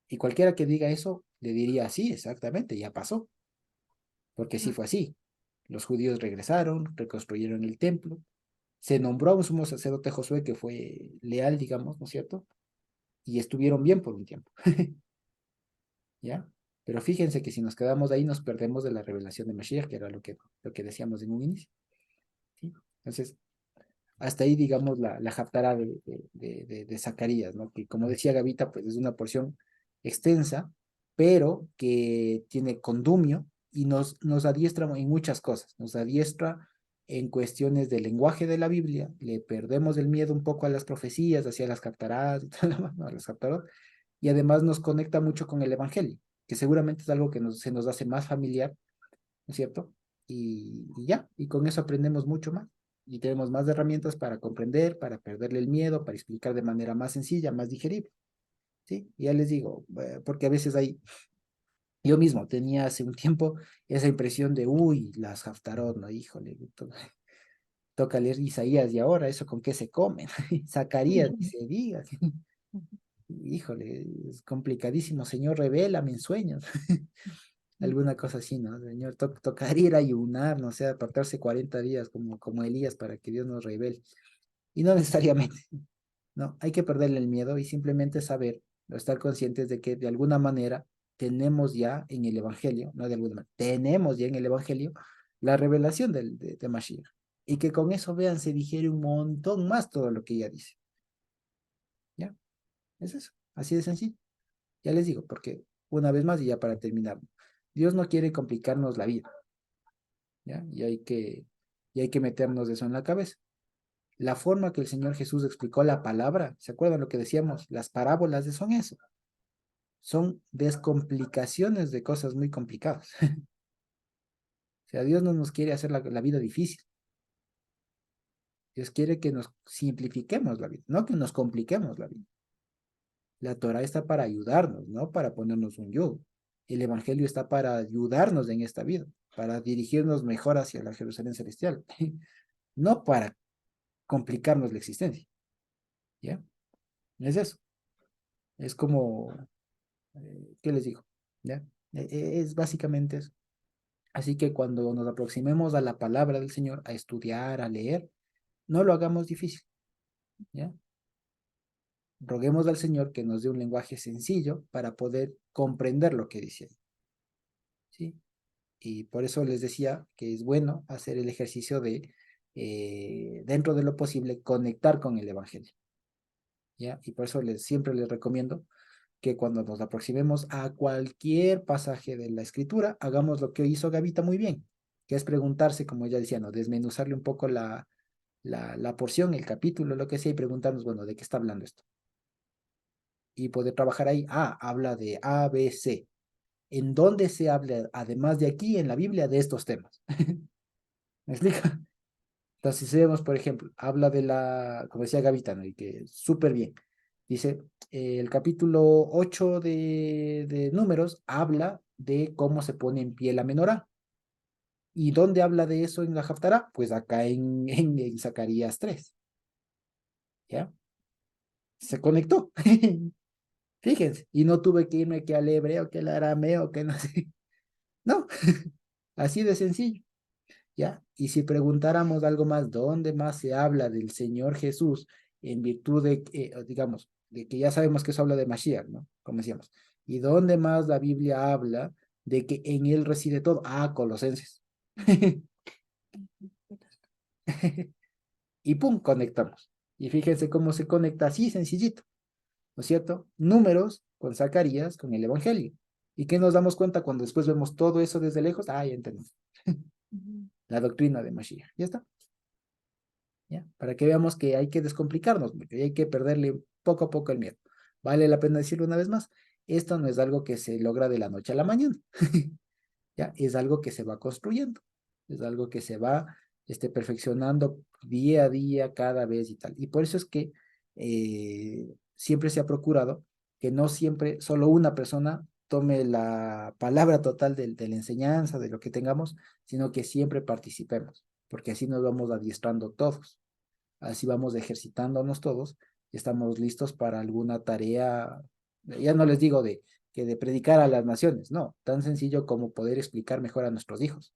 B: Y cualquiera que diga eso, le diría, sí, exactamente, ya pasó. Porque sí fue así. Los judíos regresaron, reconstruyeron el templo, se nombró a un sumo sacerdote Josué que fue leal, digamos, ¿no es cierto? Y estuvieron bien por un tiempo. ¿Ya? Pero fíjense que si nos quedamos ahí nos perdemos de la revelación de Mashiach, que era lo que decíamos en un inicio. ¿Sí? Entonces, hasta ahí, digamos, la haftará de Zacarías, ¿no? Que como decía Gavita, pues es una porción extensa, pero que tiene condumio y nos adiestra en muchas cosas. Nos adiestra en cuestiones del lenguaje de la Biblia, le perdemos el miedo un poco a las profecías, hacia las haftarás, no, a las haftarot, y además nos conecta mucho con el Evangelio, que seguramente es algo que se nos hace más familiar, ¿no es cierto? Y ya, y con eso aprendemos mucho más. Y tenemos más herramientas para comprender, para perderle el miedo, para explicar de manera más sencilla, más digerible. ¿Sí? Y ya les digo, porque a veces yo mismo tenía hace un tiempo esa impresión de, uy, las Haftarot, ¿no? Híjole, toca leer Isaías y ahora, ¿eso con qué se come? Zacarías, ni se diga. Híjole, es complicadísimo, Señor, revélame en sueños. Alguna cosa así, ¿no? Señor, tocaría ir a ayunar, no sé, apartarse 40 días como Elías para que Dios nos revele. Y no necesariamente, no, hay que perderle el miedo y simplemente saber, o estar conscientes de que de alguna manera tenemos ya en el Evangelio, no de alguna manera, tenemos ya en el Evangelio la revelación de Mashiach. Y que con eso, vean, se digiere un montón más todo lo que ella dice. ¿Ya? Es eso, así de sencillo. Ya les digo, porque una vez más y ya para terminar, Dios no quiere complicarnos la vida, ¿ya? Y hay que meternos eso en la cabeza. La forma que el Señor Jesús explicó la palabra, ¿se acuerdan lo que decíamos? Las parábolas son eso, son descomplicaciones de cosas muy complicadas. O sea, Dios no nos quiere hacer la vida difícil. Dios quiere que nos simplifiquemos la vida, no que nos compliquemos la vida. La Torah está para ayudarnos, no para ponernos un yugo. El Evangelio está para ayudarnos en esta vida, para dirigirnos mejor hacia la Jerusalén celestial, no para complicarnos la existencia. ¿Ya? Es eso. Es como, ¿qué les digo? ¿Ya? Es básicamente eso. Así que cuando nos aproximemos a la palabra del Señor, a estudiar, a leer, no lo hagamos difícil. ¿Ya? Roguemos al Señor que nos dé un lenguaje sencillo para poder comprender lo que dice. ¿Sí? Y por eso les decía que es bueno hacer el ejercicio de, dentro de lo posible, conectar con el Evangelio. ¿Ya? Y por eso siempre les recomiendo que cuando nos aproximemos a cualquier pasaje de la Escritura, hagamos lo que hizo Gavita muy bien, que es preguntarse, como ella decía, ¿no? Desmenuzarle un poco la porción, el capítulo, lo que sea, y preguntarnos, bueno, ¿de qué está hablando esto? Y poder trabajar ahí. Habla de A, B, C. ¿En dónde se habla, además de aquí, en la Biblia, de estos temas? ¿Me explica? Entonces, si vemos, por ejemplo, habla de la, como decía Gavita, ¿no? Y que súper bien. Dice, el capítulo 8 de Números habla de cómo se pone en pie la menorá. ¿Y dónde habla de eso en la Haftará? Pues acá en Zacarías 3. ¿Ya? Se conectó. Fíjense. Y no tuve que irme que al hebreo, que al arameo, que no sé. No, así de sencillo. ¿Ya? Y si preguntáramos algo más, ¿dónde más se habla del Señor Jesús en virtud de, digamos, de que ya sabemos que eso habla de Mashiach, ¿no? Como decíamos. ¿Y dónde más la Biblia habla de que en él reside todo? Ah, Colosenses. Y pum, conectamos. Y fíjense cómo se conecta así sencillito, ¿no es cierto? Números con Zacarías, con el Evangelio. ¿Y qué nos damos cuenta cuando después vemos todo eso desde lejos? Ah, ya entendemos. La doctrina de Mashiach. Ya está. ¿Ya? Para que veamos que hay que descomplicarnos, porque hay que perderle poco a poco el miedo. Vale la pena decirlo una vez más, esto no es algo que se logra de la noche a la mañana, ¿ya? Es algo que se va construyendo, es algo que se va perfeccionando día a día, cada vez y tal. Y por eso es que siempre se ha procurado que no siempre solo una persona tome la palabra total de la enseñanza, de lo que tengamos, sino que siempre participemos, porque así nos vamos adiestrando todos. Así vamos ejercitándonos todos y estamos listos para alguna tarea, ya no les digo de predicar a las naciones, no, tan sencillo como poder explicar mejor a nuestros hijos,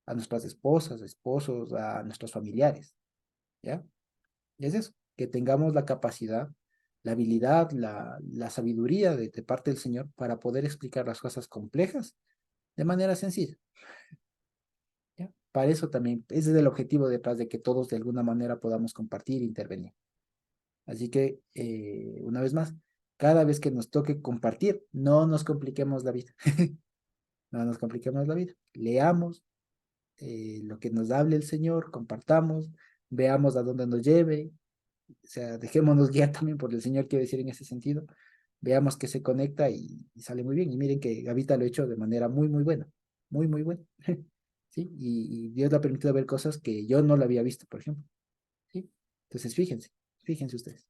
B: a nuestras esposas, esposos, a nuestros familiares, ¿ya? Y es eso, que tengamos la capacidad, la habilidad, la sabiduría de parte del Señor para poder explicar las cosas complejas de manera sencilla, ¿ya? Para eso también, ese es el objetivo detrás de que todos de alguna manera podamos compartir e intervenir. Así que, una vez más, cada vez que nos toque compartir, no nos compliquemos la vida. No nos compliquemos la vida. Leamos lo que nos hable el Señor, compartamos, veamos a dónde nos lleve, o sea, dejémonos guiar también por el Señor, quiero decir en ese sentido. Veamos que se conecta y sale muy bien. Y miren que Gavita lo ha hecho de manera muy, muy buena. Muy, muy buena. ¿Sí? Y Dios le ha permitido ver cosas que yo no lo había visto, por ejemplo. ¿Sí? Entonces, fíjense ustedes.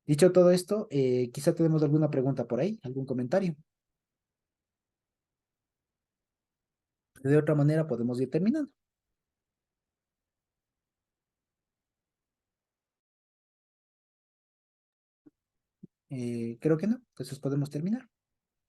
B: Dicho todo esto, quizá tenemos alguna pregunta por ahí, algún comentario. De otra manera podemos ir terminando. Creo que no, entonces podemos terminar.